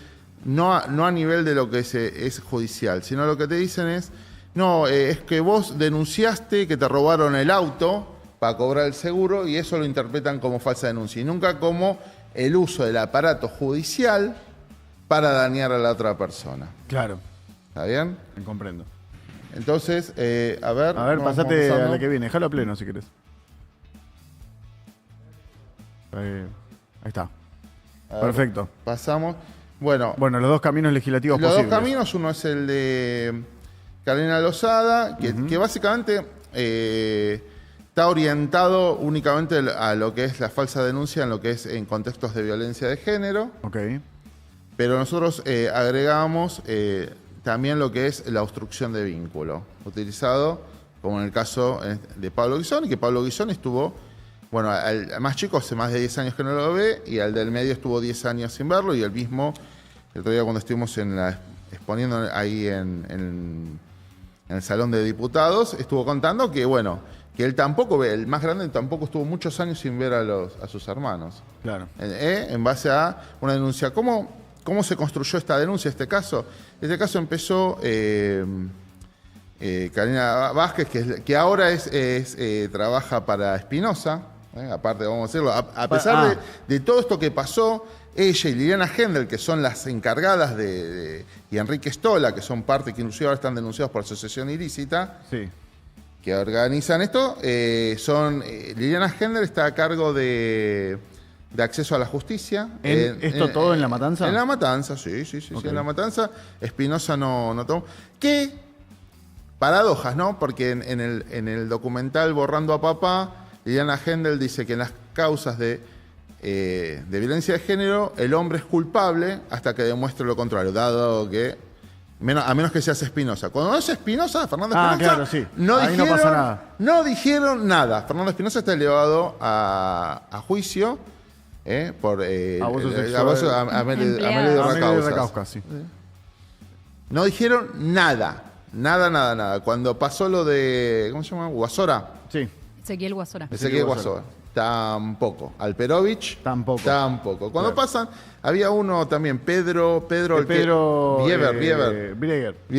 no a nivel de lo que es judicial, sino lo que te dicen es, no, es que vos denunciaste que te robaron el auto para cobrar el seguro y eso lo interpretan como falsa denuncia y nunca como el uso del aparato judicial para dañar a la otra persona. Claro, ¿Está bien? me comprendo. Entonces, a ver... A ver, vamos pasate a pasando. la que viene. Déjalo a pleno si querés. Ahí está. A ver, Perfecto. Pasamos. Bueno, Bueno, los dos caminos legislativos los posibles. dos caminos, uno es el de Carolina Lozada, que básicamente está orientado únicamente a lo que es la falsa denuncia en lo que es en contextos de violencia de género, Ok. pero nosotros agregamos también lo que es la obstrucción de vínculo, utilizado como en el caso de Pablo Guisoni, que Pablo Guisoni estuvo, bueno, al más chico hace más de 10 años que no lo ve, y al del medio estuvo 10 años sin verlo, y el mismo, el otro día cuando estuvimos exponiendo ahí en el Salón de Diputados, estuvo contando que, bueno, que él tampoco ve, el más grande tampoco estuvo muchos años sin ver a sus hermanos. Claro. En base a una denuncia. ¿Cómo se construyó esta denuncia, este caso? Este caso empezó Karina Vázquez, que ahora trabaja para Espinosa, aparte, vamos a decirlo, a pesar de todo esto que pasó, ella y Liliana Hendel, que son las encargadas y Enrique Stola, que son parte, que inclusive ahora están denunciados por asociación ilícita, Sí. que organizan esto, Liliana Hendel está a cargo de acceso a la justicia. ¿Esto todo en La Matanza? En La Matanza, sí, Ok. en La Matanza. Espinosa no tomó. ¿Qué? Paradojas, ¿no? Porque en el documental Borrando a Papá, Liliana Hendel dice que en las causas de violencia de género, el hombre es culpable hasta que demuestre lo contrario, dado que, a menos que seas Espinosa. Cuando no es Espinosa, Fernando Espinosa, claro, sí. Ahí no pasa nada. no dijeron nada. Fernando Espinosa está elevado a juicio por Abuso sexual. abuso a Amelio Empleada. de Amelio de Recausas. Recausca, sí. No dijeron nada. Nada. Cuando pasó lo de, ¿cómo se llama? Guasora. Sí. Ezequiel Guasora. Ezequiel Guasora. Tampoco. Alperovich. Tampoco. Cuando Claro. pasan, había uno también, Pedro Brieger. Brieger. Sí,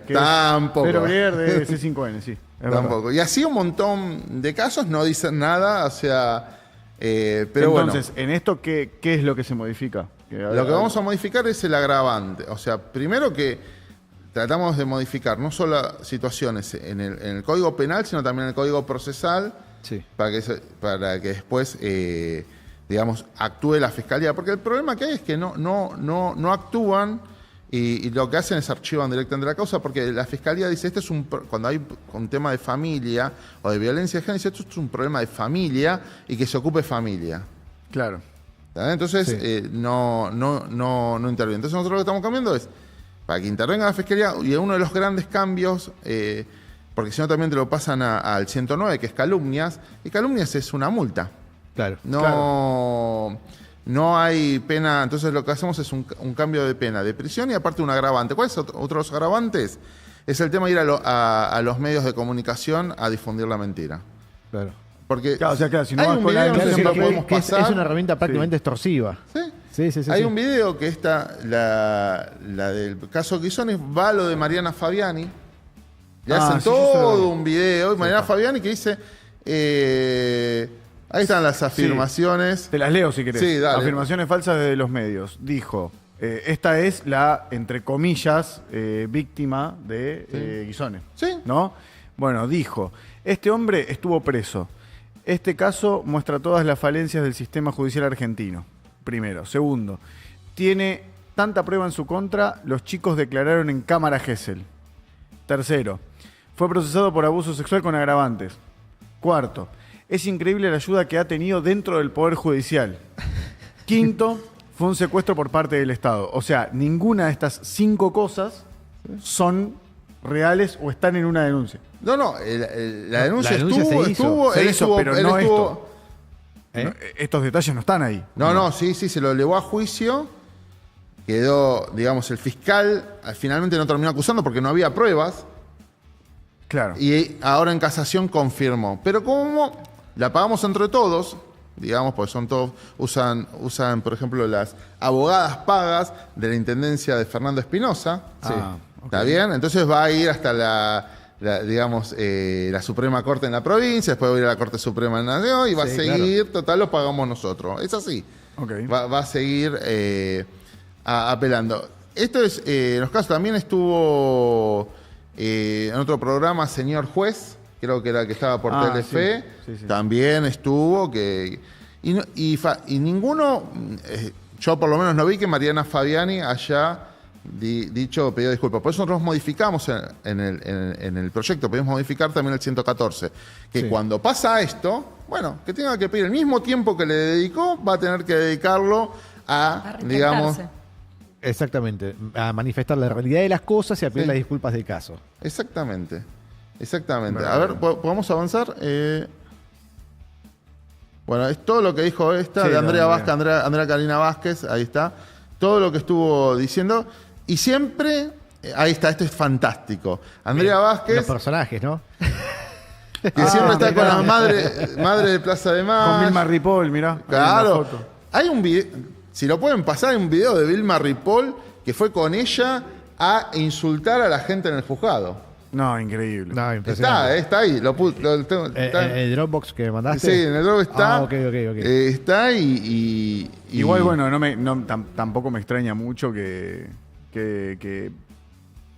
que Tampoco. Pedro Brieger de C5N, sí. Es verdad. Tampoco. Y así un montón de casos no dicen nada, o sea, pero Entonces, ¿en esto qué es lo que se modifica? bueno, lo que vamos a modificar es el agravante. O sea, primero que tratamos de modificar no solo situaciones en el Código Penal, sino también en el Código Procesal, Sí. para que después, digamos, actúe la Fiscalía. Porque el problema que hay es que no actúan y lo que hacen es archivan directamente la causa, porque la Fiscalía dice, cuando hay un tema de familia o de violencia de género, dice, esto es un problema de familia y que se ocupe familia. Claro. ¿Está bien? Entonces, Sí. no interviene. Entonces nosotros lo que estamos cambiando es, para que intervenga la Fiscalía, y uno de los grandes cambios, porque si no también te lo pasan al 109, que es calumnias, y calumnias es una multa. Claro. No hay pena, entonces lo que hacemos es un cambio de pena de prisión y aparte un agravante. ¿Cuáles son otros agravantes? Es el tema de ir a los medios de comunicación a difundir la mentira. Claro. Porque Claro, o sea, claro, si no hay vas un con la video, no sé si denuncia, lo podemos Que pasar. es una herramienta prácticamente extorsiva. ¿Sí? Sí. Hay un video que está, la del caso Guisoni, va a lo de Mariana Fabiani. Le hacen sí, yo sé lo todo que- un video. Y Mariana Fabiani que dice, ahí están las afirmaciones. Te las leo si querés. Sí, dale. Afirmaciones falsas de los medios. Dijo, esta es la, entre comillas, víctima de Guisone. Sí. ¿No? Bueno, dijo, este hombre estuvo preso. Este caso muestra todas las falencias del sistema judicial argentino. Primero. Segundo, tiene tanta prueba en su contra, los chicos declararon en cámara Gesell. Tercero, fue procesado por abuso sexual con agravantes. Cuarto, es increíble la ayuda que ha tenido dentro del Poder Judicial. Quinto, fue un secuestro por parte del Estado. O sea, ninguna de estas 5 cosas son reales o están en una denuncia. No, la denuncia se hizo. Se hizo, pero no esto. ¿Eh? No, estos detalles no están ahí. No, sí, se lo elevó a juicio. Quedó, digamos, el fiscal finalmente no terminó acusando porque no había pruebas. Claro. Y ahora en casación confirmó. Pero como la pagamos entre todos, digamos, porque son todos, usan, por ejemplo, las abogadas pagas de la intendencia de Fernando Espinosa. Sí. ¿Está bien? Entonces va a ir hasta la Suprema Corte en la provincia, después va a ir a la Corte Suprema en la Nación y va a seguir, total, lo pagamos nosotros. Es así. Okay. Va a seguir apelando. Esto es, en los casos también estuvo en otro programa, Señor Juez, creo que era el que estaba por Telefe, sí. también estuvo, y ninguno, yo por lo menos no vi que Mariana Fabiani haya pedido disculpas. Por eso nosotros modificamos en el proyecto, pedimos modificar también el 114, que cuando pasa esto, bueno, que tenga que pedir el mismo tiempo que le dedicó, va a tener que dedicarlo a digamos... Exactamente, a manifestar la realidad de las cosas y a pedir las disculpas del caso. Exactamente. Bueno, A ver, ¿podemos avanzar? Bueno, es todo lo que dijo de Andrea Vázquez, Andrea Karina Vázquez, ahí está. Todo lo que estuvo diciendo. Y siempre, ahí está, esto es fantástico. Andrea Vázquez, Los personajes, ¿no? que siempre está con la madre de Plaza de Mayo. Con Vilma Ripoll, mirá. Claro. Hay un video, si lo pueden pasar, hay un video de Vilma Ripoll que fue con ella a insultar a la gente en el juzgado. No, increíble. No, impresionante. Está ahí. El Dropbox que me mandaste. Sí, en el Dropbox está. Ah, ok. Está y Igual, bueno, tampoco me extraña mucho que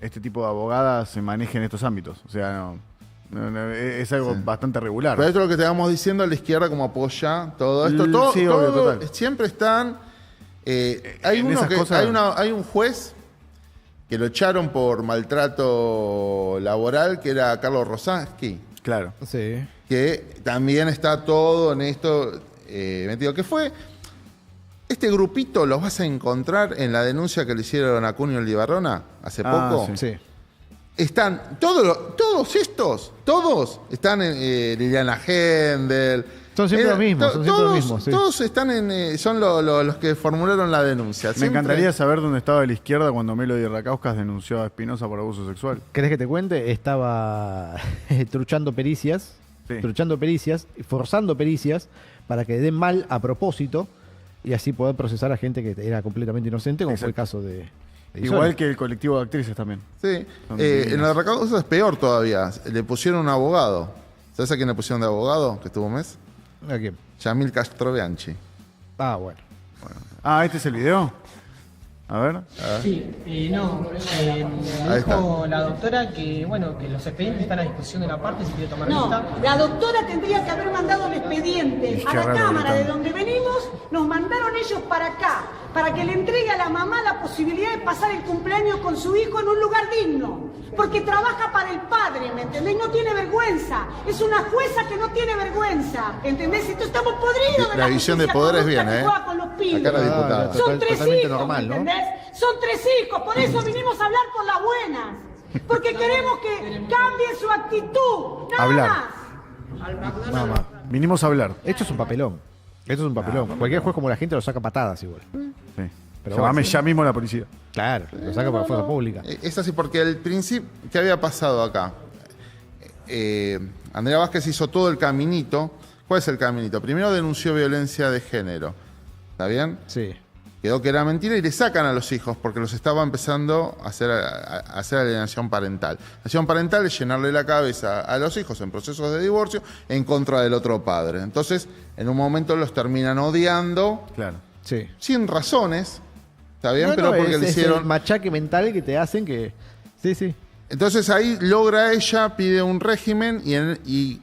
este tipo de abogadas se manejen en estos ámbitos. O sea, es algo bastante regular. Pero esto es lo que te vamos diciendo, a la izquierda como apoya todo esto. Sí, obvio, total. Siempre están... hay un juez que lo echaron por maltrato laboral, que era Carlos Rosansky. Claro. Sí. Que también está todo en esto metido. Que fue... Este grupito los vas a encontrar en la denuncia que le hicieron a Cunio Libarrona hace poco. Sí. Están todos están en Liliana Hendel. Son siempre los mismos. Todos están son los que formularon la denuncia. Me encantaría saber dónde estaba la izquierda cuando Melody Racauskas denunció a Espinosa por abuso sexual. ¿Querés que te cuente? Estaba truchando pericias, forzando pericias para que den mal a propósito y así poder procesar a gente que era completamente inocente, como fue el caso de Igual que el colectivo de actrices también. Sí. En la de Racauskas es peor todavía. Le pusieron un abogado. ¿Sabes a quién le pusieron de abogado que estuvo un mes? ¿A quién? Yamil Castrobianchi. Ah, bueno. ¿Este es el video? A ver. Sí, no. Me dijo la doctora que, bueno, que los expedientes están a disposición de la parte si quiere tomar lista. No, la doctora tendría que haber mandado el expediente a la cámara de donde venimos, nos mandaron ellos para acá, para que le entregue a la mamá la posibilidad de pasar el cumpleaños con su hijo en un lugar digno. Porque trabaja para el padre, ¿me entendés? No tiene vergüenza. Es una jueza que no tiene vergüenza, ¿entendés? Entonces estamos podridos de la visión de poder es bien, ¿eh? Con los pibes. Acá la diputada. Son 3 hijos, normal, ¿me ¿no? entendés? Son 3 hijos, por eso vinimos a hablar por las buenas. Porque queremos que cambie su actitud. Nada más. Nada más. Vinimos a hablar. Esto es un papelón. Cualquier juez como la gente lo saca patadas igual. Sí. Pero Llamame bueno, ya mismo a la policía. Claro, lo saca por la fuerza pública. Es así porque el principio... ¿Qué había pasado acá? Andrea Vázquez hizo todo el caminito. ¿Cuál es el caminito? Primero denunció violencia de género. ¿Está bien? Sí. Quedó que era mentira y le sacan a los hijos porque los estaba empezando a hacer alienación parental. Alienación parental es llenarle la cabeza a los hijos en procesos de divorcio en contra del otro padre. Entonces, en un momento los terminan odiando. Claro. Sí. Sin razones. ¿Está bien? No, pero porque le es hicieron... el machaque mental que te hacen que... Sí. Entonces ahí logra ella, pide un régimen y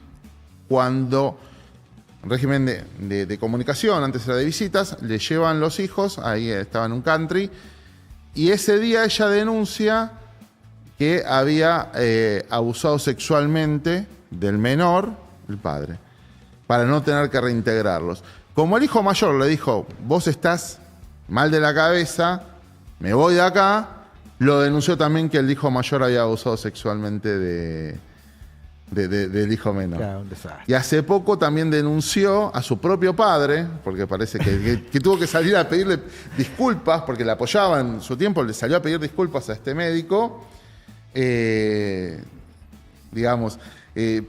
cuando... régimen de comunicación, antes era de visitas, le llevan los hijos, ahí estaba en un country, y ese día ella denuncia que había abusado sexualmente del menor, el padre. para no tener que reintegrarlos. Como el hijo mayor le dijo, vos estás mal de la cabeza, me voy de acá, lo denunció también que el hijo mayor había abusado sexualmente del hijo menor. Claro, un desastre. Y hace poco también denunció a su propio padre, porque parece que tuvo que salir a pedirle disculpas, porque le apoyaba en su tiempo, le salió a pedir disculpas a este médico,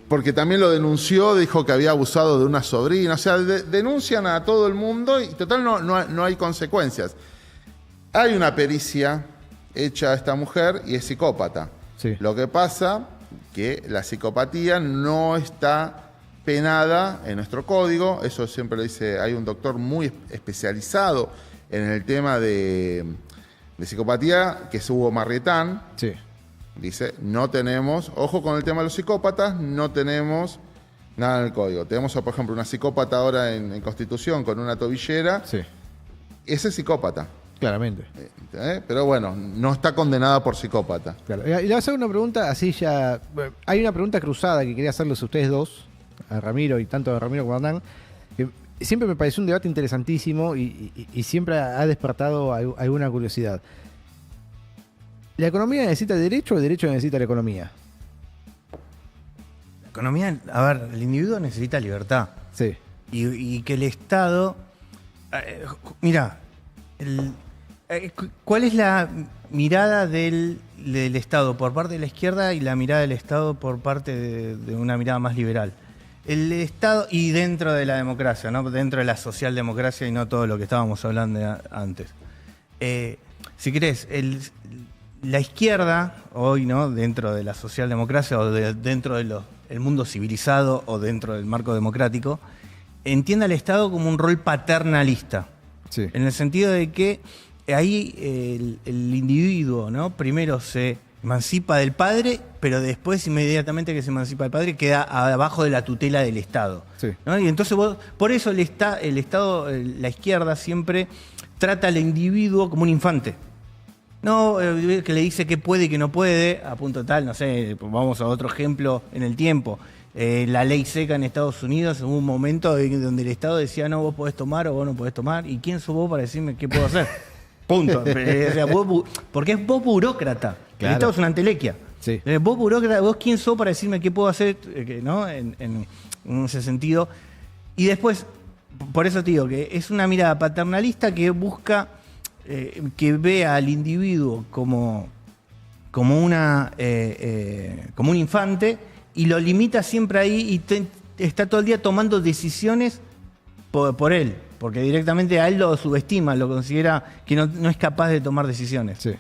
porque también lo denunció, dijo que había abusado de una sobrina, o sea, denuncian a todo el mundo y total no hay consecuencias. Hay una pericia hecha a esta mujer y es psicópata. Sí. Lo que pasa que la psicopatía no está penada en nuestro código, eso siempre lo dice, hay un doctor muy especializado en el tema de psicopatía, que es Hugo Marrietán. Sí. Dice, no tenemos, ojo con el tema de los psicópatas, no tenemos nada en el código. Tenemos, por ejemplo, una psicópata ahora en Constitución con una tobillera. Sí. Ese es psicópata. Claramente. Pero bueno, no está condenada por psicópata. Claro. Y le voy a hacer una pregunta así ya. Hay una pregunta cruzada que quería hacerles a ustedes dos, a Ramiro y tanto a Ramiro como a Hernán, que siempre me pareció un debate interesantísimo y siempre ha despertado alguna curiosidad. ¿La economía necesita el derecho o el derecho necesita la economía? La economía, a ver, el individuo necesita libertad. Sí. Y que el Estado... mira, ¿cuál es la mirada del Estado por parte de la izquierda y la mirada del Estado por parte de una mirada más liberal? El Estado, y dentro de la democracia, ¿no? Dentro de la socialdemocracia y no todo lo que estábamos hablando antes. Si querés, la izquierda, hoy, ¿no? Dentro de la socialdemocracia o dentro del mundo civilizado o dentro del marco democrático, entiende al Estado como un rol paternalista. Sí. En el sentido de que ahí el individuo, ¿no? Primero se emancipa del padre, pero después, inmediatamente que se emancipa del padre, queda abajo de la tutela del Estado. Sí. ¿No? Y entonces por eso el Estado, la izquierda siempre trata al individuo como un infante. No, que le dice que puede y que no puede, a punto tal, no sé, vamos a otro ejemplo en el tiempo. La ley seca en Estados Unidos, hubo un momento donde el Estado decía, no, vos podés tomar o vos no podés tomar, ¿y quién sos vos para decirme qué puedo hacer? Punto. O sea, porque es vos burócrata. Claro. El Estado es una entelequia. Sí. Vos burócrata, vos quién sos para decirme qué puedo hacer, ¿no? En ese sentido. Y después, por eso te digo, que es una mirada paternalista que busca... que vea al individuo como un infante y lo limita siempre ahí y está todo el día tomando decisiones por él, porque directamente a él lo subestima, lo considera que no es capaz de tomar decisiones. Sí.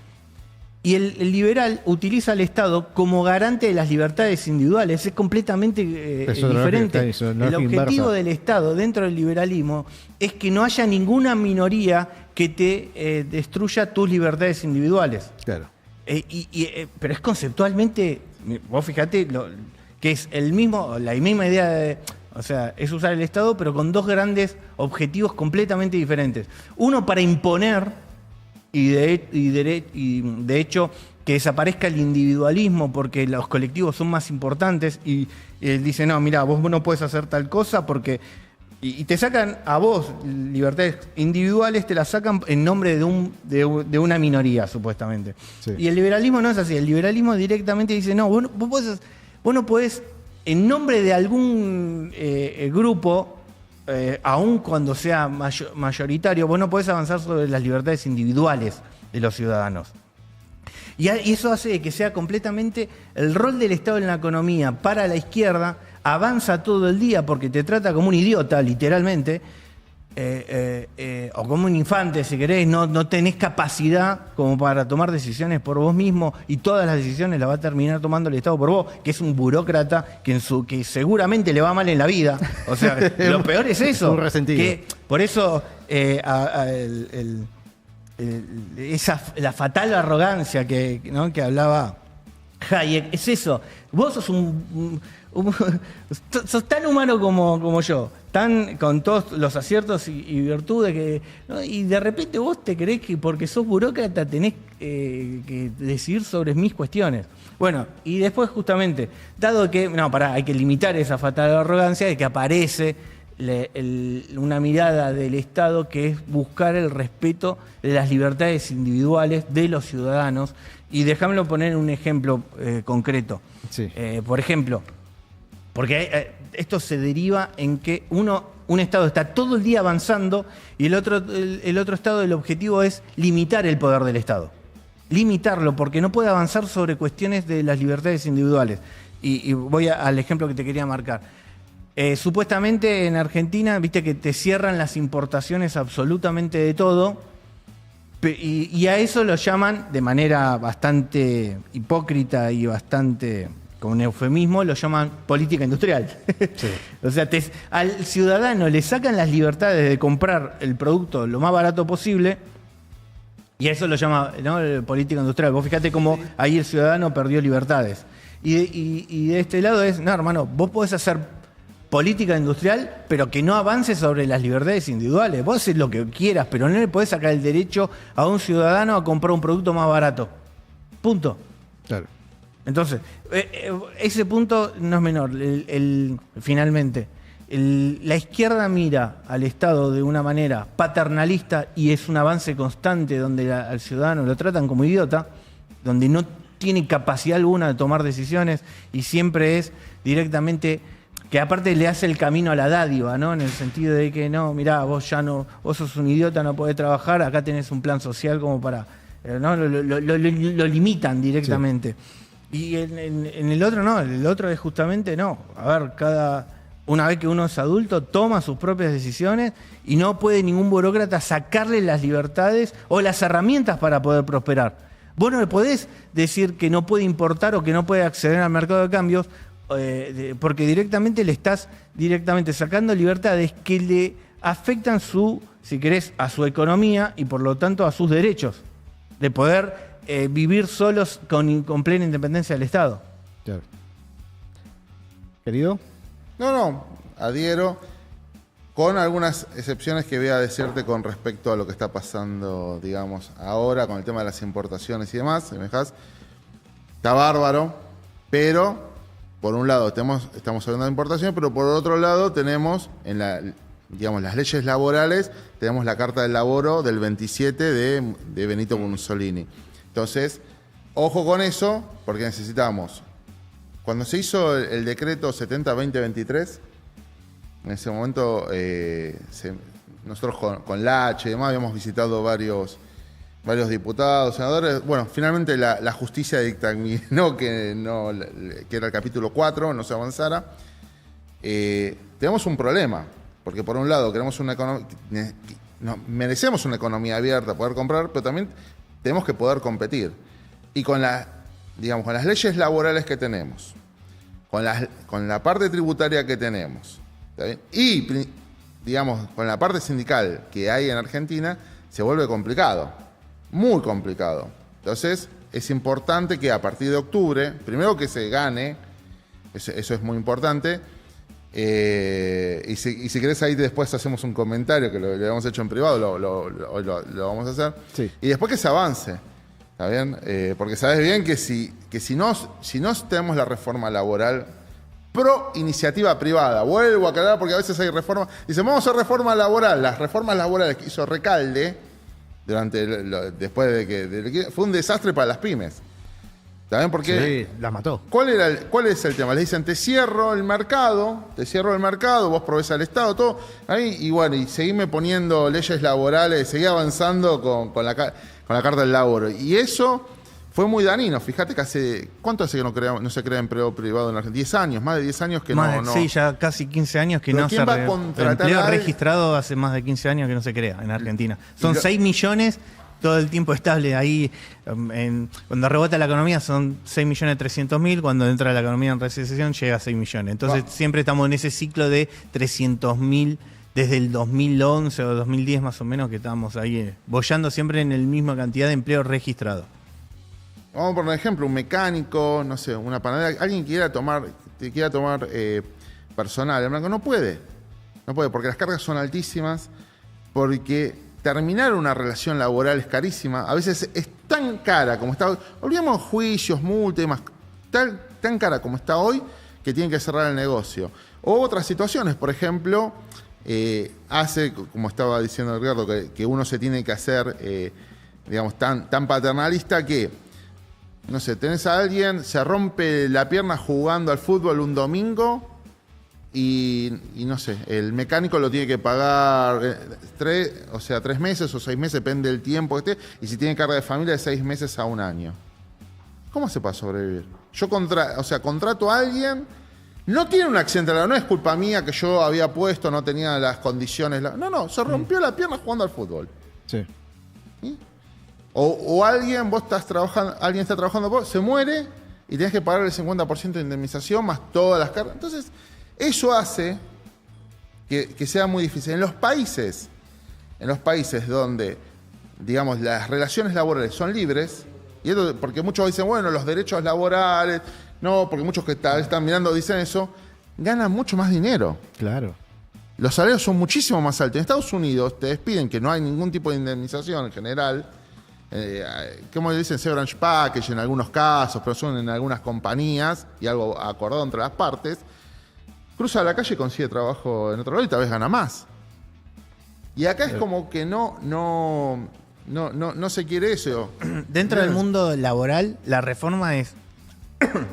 Y el liberal utiliza al Estado como garante de las libertades individuales. Es completamente diferente. El objetivo del Estado dentro del liberalismo es que no haya ninguna minoría que te destruya tus libertades individuales. Claro. Pero es conceptualmente, vos fíjate, que es la misma idea o sea, es usar el Estado, pero con dos grandes objetivos completamente diferentes. Uno, para imponer... Y de hecho que desaparezca el individualismo porque los colectivos son más importantes y él dice, no, mira, vos no puedes hacer tal cosa porque... Y te sacan a vos libertades individuales, te las sacan en nombre de una minoría, supuestamente. Sí. Y el liberalismo no es así, el liberalismo directamente dice, no, vos no podés, en nombre de algún grupo... aun cuando sea mayoritario, vos no podés avanzar sobre las libertades individuales de los ciudadanos. Y eso hace que sea completamente el rol del Estado en la economía para la izquierda, avanza todo el día porque te trata como un idiota, literalmente, o como un infante, si querés, no tenés capacidad como para tomar decisiones por vos mismo y todas las decisiones las va a terminar tomando el Estado por vos, que es un burócrata que seguramente le va mal en la vida. O sea, lo peor es eso. Un resentido. Que por eso la fatal arrogancia que hablaba Hayek, es eso. Vos sos sos tan humano como yo, tan con todos los aciertos y virtudes que, ¿no? Y de repente vos te creés que porque sos burócrata tenés que decidir sobre mis cuestiones. Bueno, y después justamente, dado que, hay que limitar esa fatal arrogancia de que aparece una mirada del Estado que es buscar el respeto de las libertades individuales de los ciudadanos. Y déjamelo poner un ejemplo concreto. Sí. Por ejemplo, porque esto se deriva en que un Estado está todo el día avanzando y el otro Estado, el objetivo es limitar el poder del Estado. Limitarlo, porque no puede avanzar sobre cuestiones de las libertades individuales. Y voy al ejemplo que te quería marcar. Supuestamente en Argentina, viste que te cierran las importaciones absolutamente de todo, y a eso lo llaman de manera bastante hipócrita y bastante, con un eufemismo, lo llaman política industrial. Sí. O sea, al ciudadano le sacan las libertades de comprar el producto lo más barato posible, y a eso lo llama, ¿no?, política industrial. Vos fíjate cómo ahí el ciudadano perdió libertades. Y de este lado es, no, hermano, vos podés hacer política industrial, pero que no avance sobre las libertades individuales. Vos haces lo que quieras, pero no le podés sacar el derecho a un ciudadano a comprar un producto más barato. Punto. Claro. Entonces, ese punto no es menor. Finalmente, la izquierda mira al Estado de una manera paternalista y es un avance constante donde al ciudadano lo tratan como idiota, donde no tiene capacidad alguna de tomar decisiones y siempre es directamente... que aparte le hace el camino a la dádiva, ¿no? En el sentido de que, no, mirá, vos sos un idiota, no podés trabajar, acá tenés un plan social como para... ¿no? Lo limitan directamente. Sí. Y en el otro no, el otro es justamente, no. A ver, una vez que uno es adulto, toma sus propias decisiones y no puede ningún burócrata sacarle las libertades o las herramientas para poder prosperar. Vos no le podés decir que no puede importar o que no puede acceder al mercado de cambios, porque directamente le estás sacando libertades que le afectan si querés, a su economía y por lo tanto a sus derechos de poder vivir solos con plena independencia del Estado. Claro. ¿Querido? No, adhiero, con algunas excepciones que voy a decirte con respecto a lo que está pasando, digamos, ahora con el tema de las importaciones y demás. Si me dejás, está bárbaro, pero... Por un lado estamos hablando de importación, pero por otro lado tenemos en las leyes laborales, tenemos la Carta del Laboro del 27 de Benito Mussolini. Entonces, ojo con eso, porque necesitamos. Cuando se hizo el decreto 70-2023, en ese momento nosotros con Lache y demás habíamos visitado varios diputados, senadores. Bueno, finalmente la justicia dictaminó que era el capítulo 4, no se avanzara. Tenemos un problema, porque por un lado queremos merecemos una economía abierta, poder comprar, pero también tenemos que poder competir. Y con las leyes laborales que tenemos, con la parte tributaria que tenemos, ¿está bien? Y con la parte sindical que hay en Argentina, se vuelve complicado. Muy complicado. Entonces, es importante que a partir de octubre, primero que se gane, eso es muy importante, y si querés ahí después hacemos un comentario, que lo habíamos hecho en privado, lo vamos a hacer, sí. Y después que se avance, ¿está bien? Porque sabes bien que si no tenemos la reforma laboral pro iniciativa privada, vuelvo a aclarar porque a veces hay reformas, dicen, vamos a hacer reforma laboral, las reformas laborales que hizo Recalde, después de que fue un desastre para las pymes. ¿También? Porque sí, las mató. ¿Cuál es el tema? Le dicen, te cierro el mercado, vos provees al Estado, todo. Ahí, y seguime poniendo leyes laborales, seguí avanzando con la Carta del Laboro. Y eso fue muy dañino. Fíjate que ¿cuánto hace que no se crea empleo privado en Argentina? 10 años, más de 10 años que no. Sí, ya casi 15 años que no se crea. El empleo registrado hace más de 15 años que no se crea en Argentina. Son 6 millones todo el tiempo estable ahí. Cuando rebota la economía son 6.300.000, cuando entra la economía en recesión llega a 6 millones. Entonces siempre estamos en ese ciclo de 300.000 desde el 2011 o 2010 más o menos, que estamos ahí boyando siempre en la misma cantidad de empleo registrado. vamos por un ejemplo, un mecánico, no sé, una panadera, alguien que quiera tomar personal, el blanco no puede, porque las cargas son altísimas, porque terminar una relación laboral es carísima, a veces es tan cara como está hoy, olvidemos juicios, multas y demás, tan cara como está hoy, que tienen que cerrar el negocio. O otras situaciones, por ejemplo, como estaba diciendo Ricardo, que uno se tiene que hacer, digamos, tan paternalista que, no sé, tenés a alguien, se rompe la pierna jugando al fútbol un domingo y no sé, el mecánico lo tiene que pagar 3 meses o 6 meses, depende del tiempo que esté, y si tiene carga de familia de 6 meses a 1 año. ¿Cómo hace para sobrevivir? Yo contrato a alguien, no tiene un accidente, no es culpa mía que yo había puesto, no tenía las condiciones. No, se rompió la pierna jugando al fútbol. Sí. ¿Sí? O alguien está trabajando, se muere y tenés que pagar el 50% de indemnización más todas las cargas. Entonces, eso hace que sea muy difícil. En los países donde, digamos, las relaciones laborales son libres, y esto porque muchos dicen, bueno, los derechos laborales, no, porque muchos que están mirando dicen eso, ganan mucho más dinero. Claro. Los salarios son muchísimo más altos. En Estados Unidos te despiden que no hay ningún tipo de indemnización en general. Como dicen, severance package en algunos casos, pero son en algunas compañías y algo acordado entre las partes. Cruza la calle y consigue trabajo en otro lado y tal vez gana más. Y acá es como que no se quiere eso. Dentro del mundo laboral, la reforma es,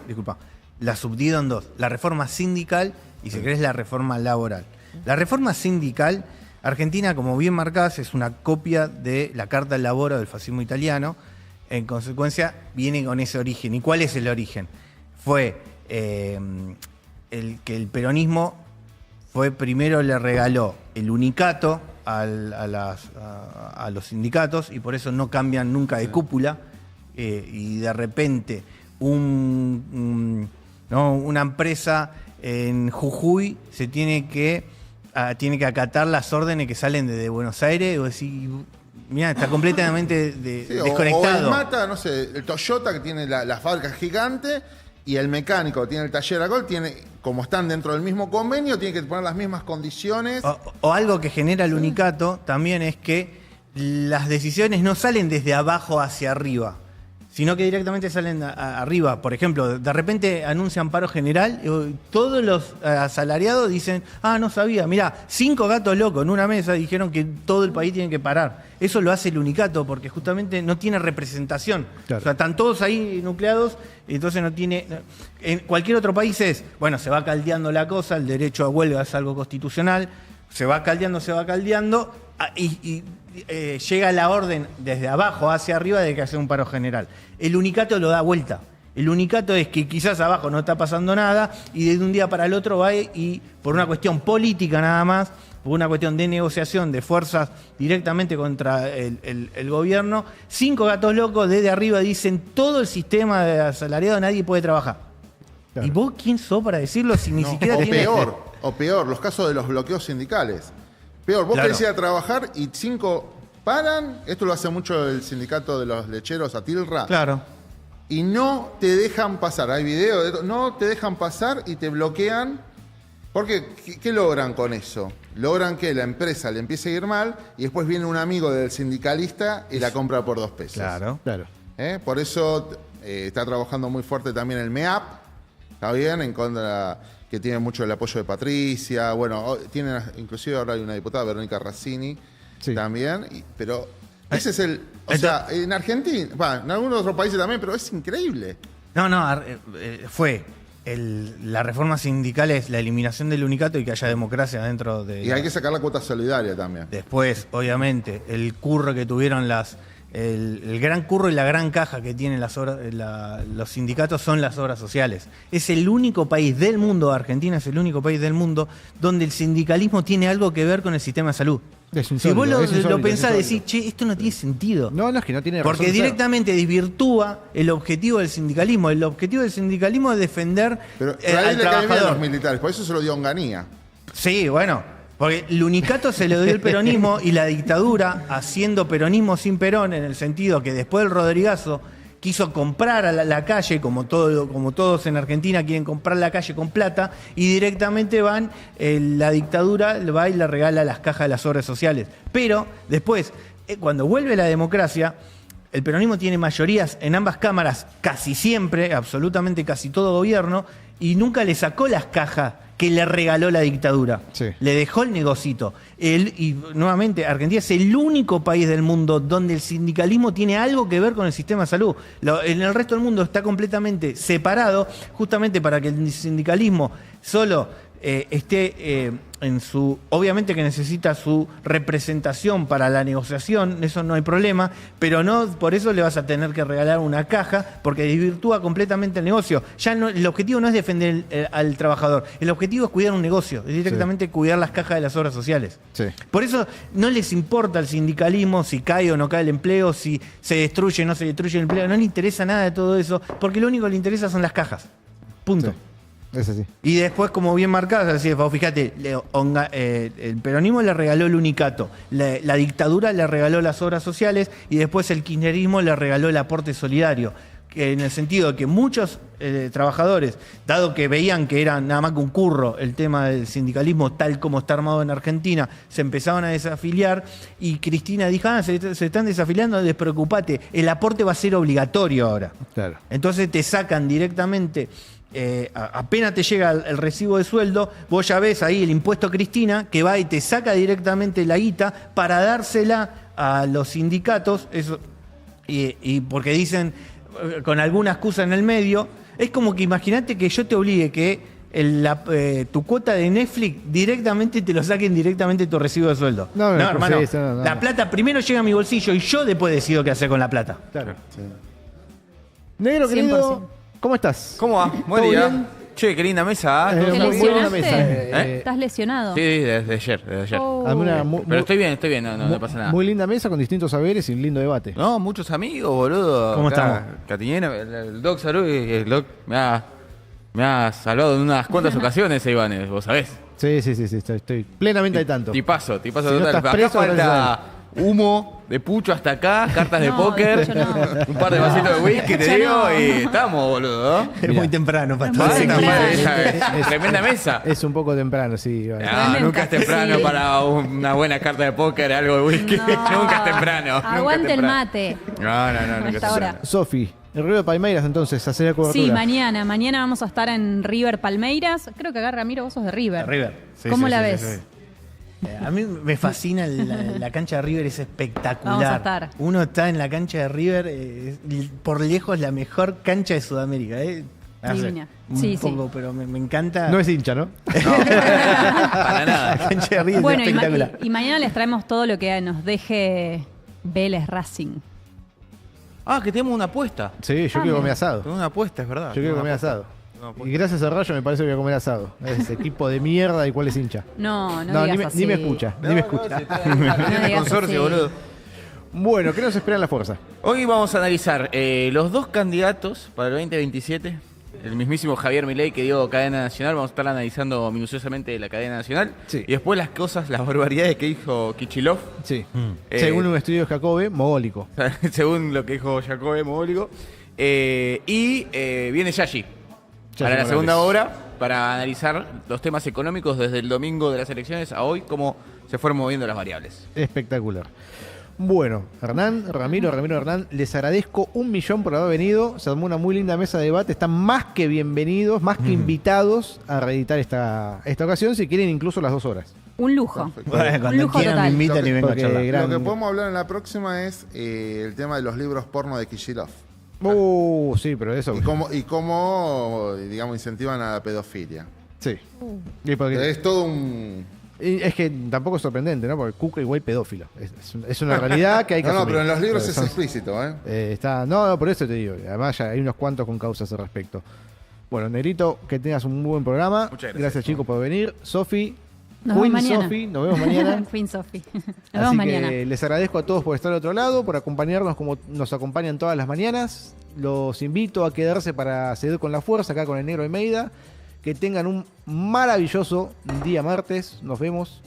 disculpa, la subdivido en dos. La reforma sindical y, si querés, la reforma laboral. La reforma sindical, Argentina, como bien marcás, es una copia de la Carta del Lavoro del fascismo italiano. En consecuencia, viene con ese origen. ¿Y cuál es el origen? Fue el que el peronismo primero le regaló el unicato a los sindicatos, y por eso no cambian nunca de cúpula, y de repente una empresa en Jujuy se tiene que acatar las órdenes que salen desde Buenos Aires, o decir, mira, está completamente desconectado. O el Mata, no sé, el Toyota, que tiene la fábrica gigante, y el mecánico que tiene el taller Acol, como están dentro del mismo convenio, tiene que poner las mismas condiciones. O algo que genera el unicato también es que las decisiones no salen desde abajo hacia arriba, sino que directamente salen arriba. Por ejemplo, de repente anuncian paro general, y todos los asalariados dicen, no sabía, mirá, 5 gatos locos en una mesa dijeron que todo el país tiene que parar. Eso lo hace el unicato porque justamente no tiene representación. Claro. O sea, están todos ahí nucleados, entonces no tiene... En cualquier otro país se va caldeando la cosa, el derecho a huelga es algo constitucional, se va caldeando, y llega la orden desde abajo hacia arriba de que hace un paro general. El unicato lo da vuelta. El unicato es que quizás abajo no está pasando nada y de un día para el otro va y por una cuestión política nada más, por una cuestión de negociación de fuerzas directamente contra el gobierno, 5 gatos locos desde arriba dicen todo el sistema de asalariado, nadie puede trabajar. Claro. ¿Y vos quién sos para decirlo si ni siquiera tiene... O peor, los casos de los bloqueos sindicales. Peor, vos querés ir a trabajar y 5 paran. Esto lo hace mucho el sindicato de los lecheros, Atilra. Claro. Y no te dejan pasar. Hay videos de esto. No te dejan pasar y te bloquean. Porque, ¿qué logran con eso? Logran que la empresa le empiece a ir mal y después viene un amigo del sindicalista y la compra por 2 pesos. Claro. Por eso está trabajando muy fuerte también el MEAP. ¿Está bien? En contra... que tiene mucho el apoyo de Patricia, inclusive ahora hay una diputada, Verónica Razzini, también, pero ese es en Argentina, en algunos otros países también, pero es increíble. La reforma sindical es la eliminación del unicato y que haya democracia dentro de... Y hay que sacar la cuota solidaria también. Después, obviamente, el curro que tuvieron el gran curro y la gran caja que tienen los sindicatos son las obras sociales. Es el único país del mundo, Argentina es el único país del mundo, donde el sindicalismo tiene algo que ver con el sistema de salud. Si vos lo pensás, decís, esto no tiene sentido. No, es que no tiene razón. Porque directamente desvirtúa el objetivo del sindicalismo. El objetivo del sindicalismo es defender al trabajador. Los militares, por eso se lo dio Onganía. Sí, bueno, porque el unicato se lo dio el peronismo y la dictadura, haciendo peronismo sin Perón, en el sentido que después del Rodrigazo, quiso comprar a la calle, como todos en Argentina quieren comprar la calle con plata, y directamente la dictadura va y le regala las cajas de las obras sociales. Pero después, cuando vuelve la democracia, el peronismo tiene mayorías en ambas cámaras casi siempre, absolutamente casi todo gobierno, y nunca le sacó las cajas que le regaló la dictadura. Sí. Le dejó el negocito. Y nuevamente, Argentina es el único país del mundo donde el sindicalismo tiene algo que ver con el sistema de salud. En el resto del mundo está completamente separado, justamente para que el sindicalismo solo esté en su... Obviamente que necesita su representación para la negociación, eso no hay problema, pero no por eso le vas a tener que regalar una caja, porque desvirtúa completamente el negocio. Ya no, el objetivo no es defender al trabajador, el objetivo es cuidar un negocio, es directamente cuidar las cajas de las obras sociales. Sí. Por eso no les importa al sindicalismo si cae o no cae el empleo, si se destruye o no se destruye el empleo, no le interesa nada de todo eso, porque lo único que le interesa son las cajas. Punto. Sí. Es así. Y después, como bien marcado, así, fíjate, el peronismo le regaló el unicato, la dictadura le regaló las obras sociales y después el kirchnerismo le regaló el aporte solidario. Que en el sentido de que muchos trabajadores, dado que veían que era nada más que un curro el tema del sindicalismo tal como está armado en Argentina, se empezaban a desafiliar y Cristina dijo, se están desafiliando, despreocupate, el aporte va a ser obligatorio ahora. Claro. Entonces te sacan directamente... apenas te llega el recibo de sueldo, vos ya ves ahí el impuesto Cristina que va y te saca directamente la guita para dársela a los sindicatos, eso, y porque dicen con alguna excusa en el medio, es como que imagínate que yo te obligue que tu cuota de Netflix directamente te lo saquen directamente de tu recibo de sueldo. No, hermano, sí, no. La plata primero llega a mi bolsillo y yo después decido qué hacer con la plata. Claro. Sí. Negro, querido, 100%. ¿Cómo estás? ¿Cómo va? Buen ¿Todo día. bien? Che, qué linda mesa. ¿Te muy buena mesa. lesionaste? ¿Estás lesionado? Sí, desde ayer. Oh. Pero estoy bien, no pasa nada. Muy linda mesa con distintos saberes y un lindo debate. No, muchos amigos, boludo. ¿Cómo estamos? Catiñena, el Doc salud, el Doc me ha salvado en unas cuantas ocasiones, Iván, vos sabés. Sí, estoy plenamente al tanto. Tipazo Si total. no estás Acá preso, falta humo de pucho hasta acá, cartas de No, póker, de pucho no. un par de vasitos de whisky, te Pucho digo, no. y estamos, boludo. ¿No? Es muy temprano para Es todo muy ese temprano. clima. Tremenda mesa. Es un poco temprano, sí. Iván. No, nunca es temprano Sí. para una buena carta de póker, algo de whisky. No. Nunca es temprano. nunca es Aguante el temprano. mate. No, nunca es Hasta ahora. temprano. Sofi, el Río de Palmeiras, entonces, hacer la cobertura. Sí, mañana vamos a estar en River Palmeiras. Creo que acá, Ramiro, vos sos de River. River. Sí, ¿Cómo sí, la sí, ves? sí, sí. A mí me fascina la cancha de River, es espectacular. Vamos a estar. Uno está en la cancha de River, por lejos la mejor cancha de Sudamérica. No sé, Divina. un Sí, poco, sí. pero me encanta. No es hincha, ¿no? Para nada. La cancha de River Bueno, es espectacular. y mañana les traemos todo lo que nos deje Vélez Racing. Ah, que tenemos una apuesta. Sí, yo quiero comer asado. Tenemos una apuesta, es verdad. Yo quiero comer asado. No, Y gracias a Rayo me parece que voy a comer asado. Ese equipo de mierda y cuál es hincha. No No, digas ni así. me escucha, ni me escucha. digas consorcio, así. boludo. Bueno, ¿qué nos espera en la fuerza? Hoy vamos a analizar los dos candidatos para el 2027. El mismísimo Javier Milei que dio cadena nacional. Vamos a estar analizando minuciosamente la cadena nacional. Sí. Y después las cosas, las barbaridades que dijo Kichilov. Sí. Eh, Según un estudio de Jacobe, mogólico. Según lo que dijo Jacobe Mogólico. Y viene Yashi para la Morales. segunda hora para analizar los temas económicos desde el domingo de las elecciones a hoy, cómo se fueron moviendo las variables. Espectacular. Bueno, Ramiro, Hernán, les agradezco 1.000.000 por haber venido. Se armó una muy linda mesa de debate. Están más que bienvenidos, más que invitados a reeditar esta ocasión, si quieren incluso las 2 horas. Un lujo. Bueno, Un cuando lujo quieran me total. invitan y vengo a Porque charlar. gran- Lo que podemos hablar en la próxima es el tema de los libros porno de Kicillof. Sí, pero eso. Y cómo, digamos, incentivan a la pedofilia. Sí. Y porque- Es todo un... y es que tampoco es sorprendente, ¿no? Porque Cuca igual pedófilo. Es una realidad que hay que No, asumir. pero en los libros Pero es son- explícito, ¿eh? No, por eso te digo. Además ya hay unos cuantos con causas al respecto. Bueno, Negrito, que tengas un muy buen programa. Muchas gracias. Gracias, chicos, por venir. Sofi, Nos vemos mañana. Sofi, nos vemos mañana. Queen Sophie. Nos Así vemos mañana. que les agradezco a todos por estar al otro lado, por acompañarnos como nos acompañan todas las mañanas. Los invito a quedarse para seguir con la fuerza acá con el Negro Almeida. Que tengan un maravilloso día martes. Nos vemos.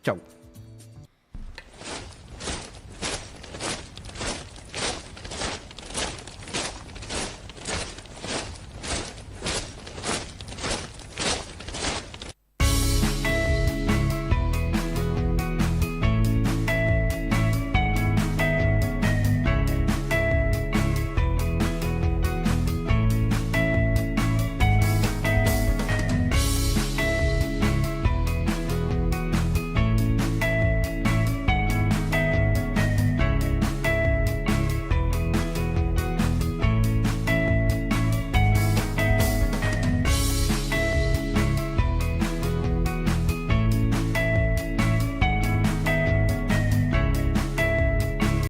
Chau.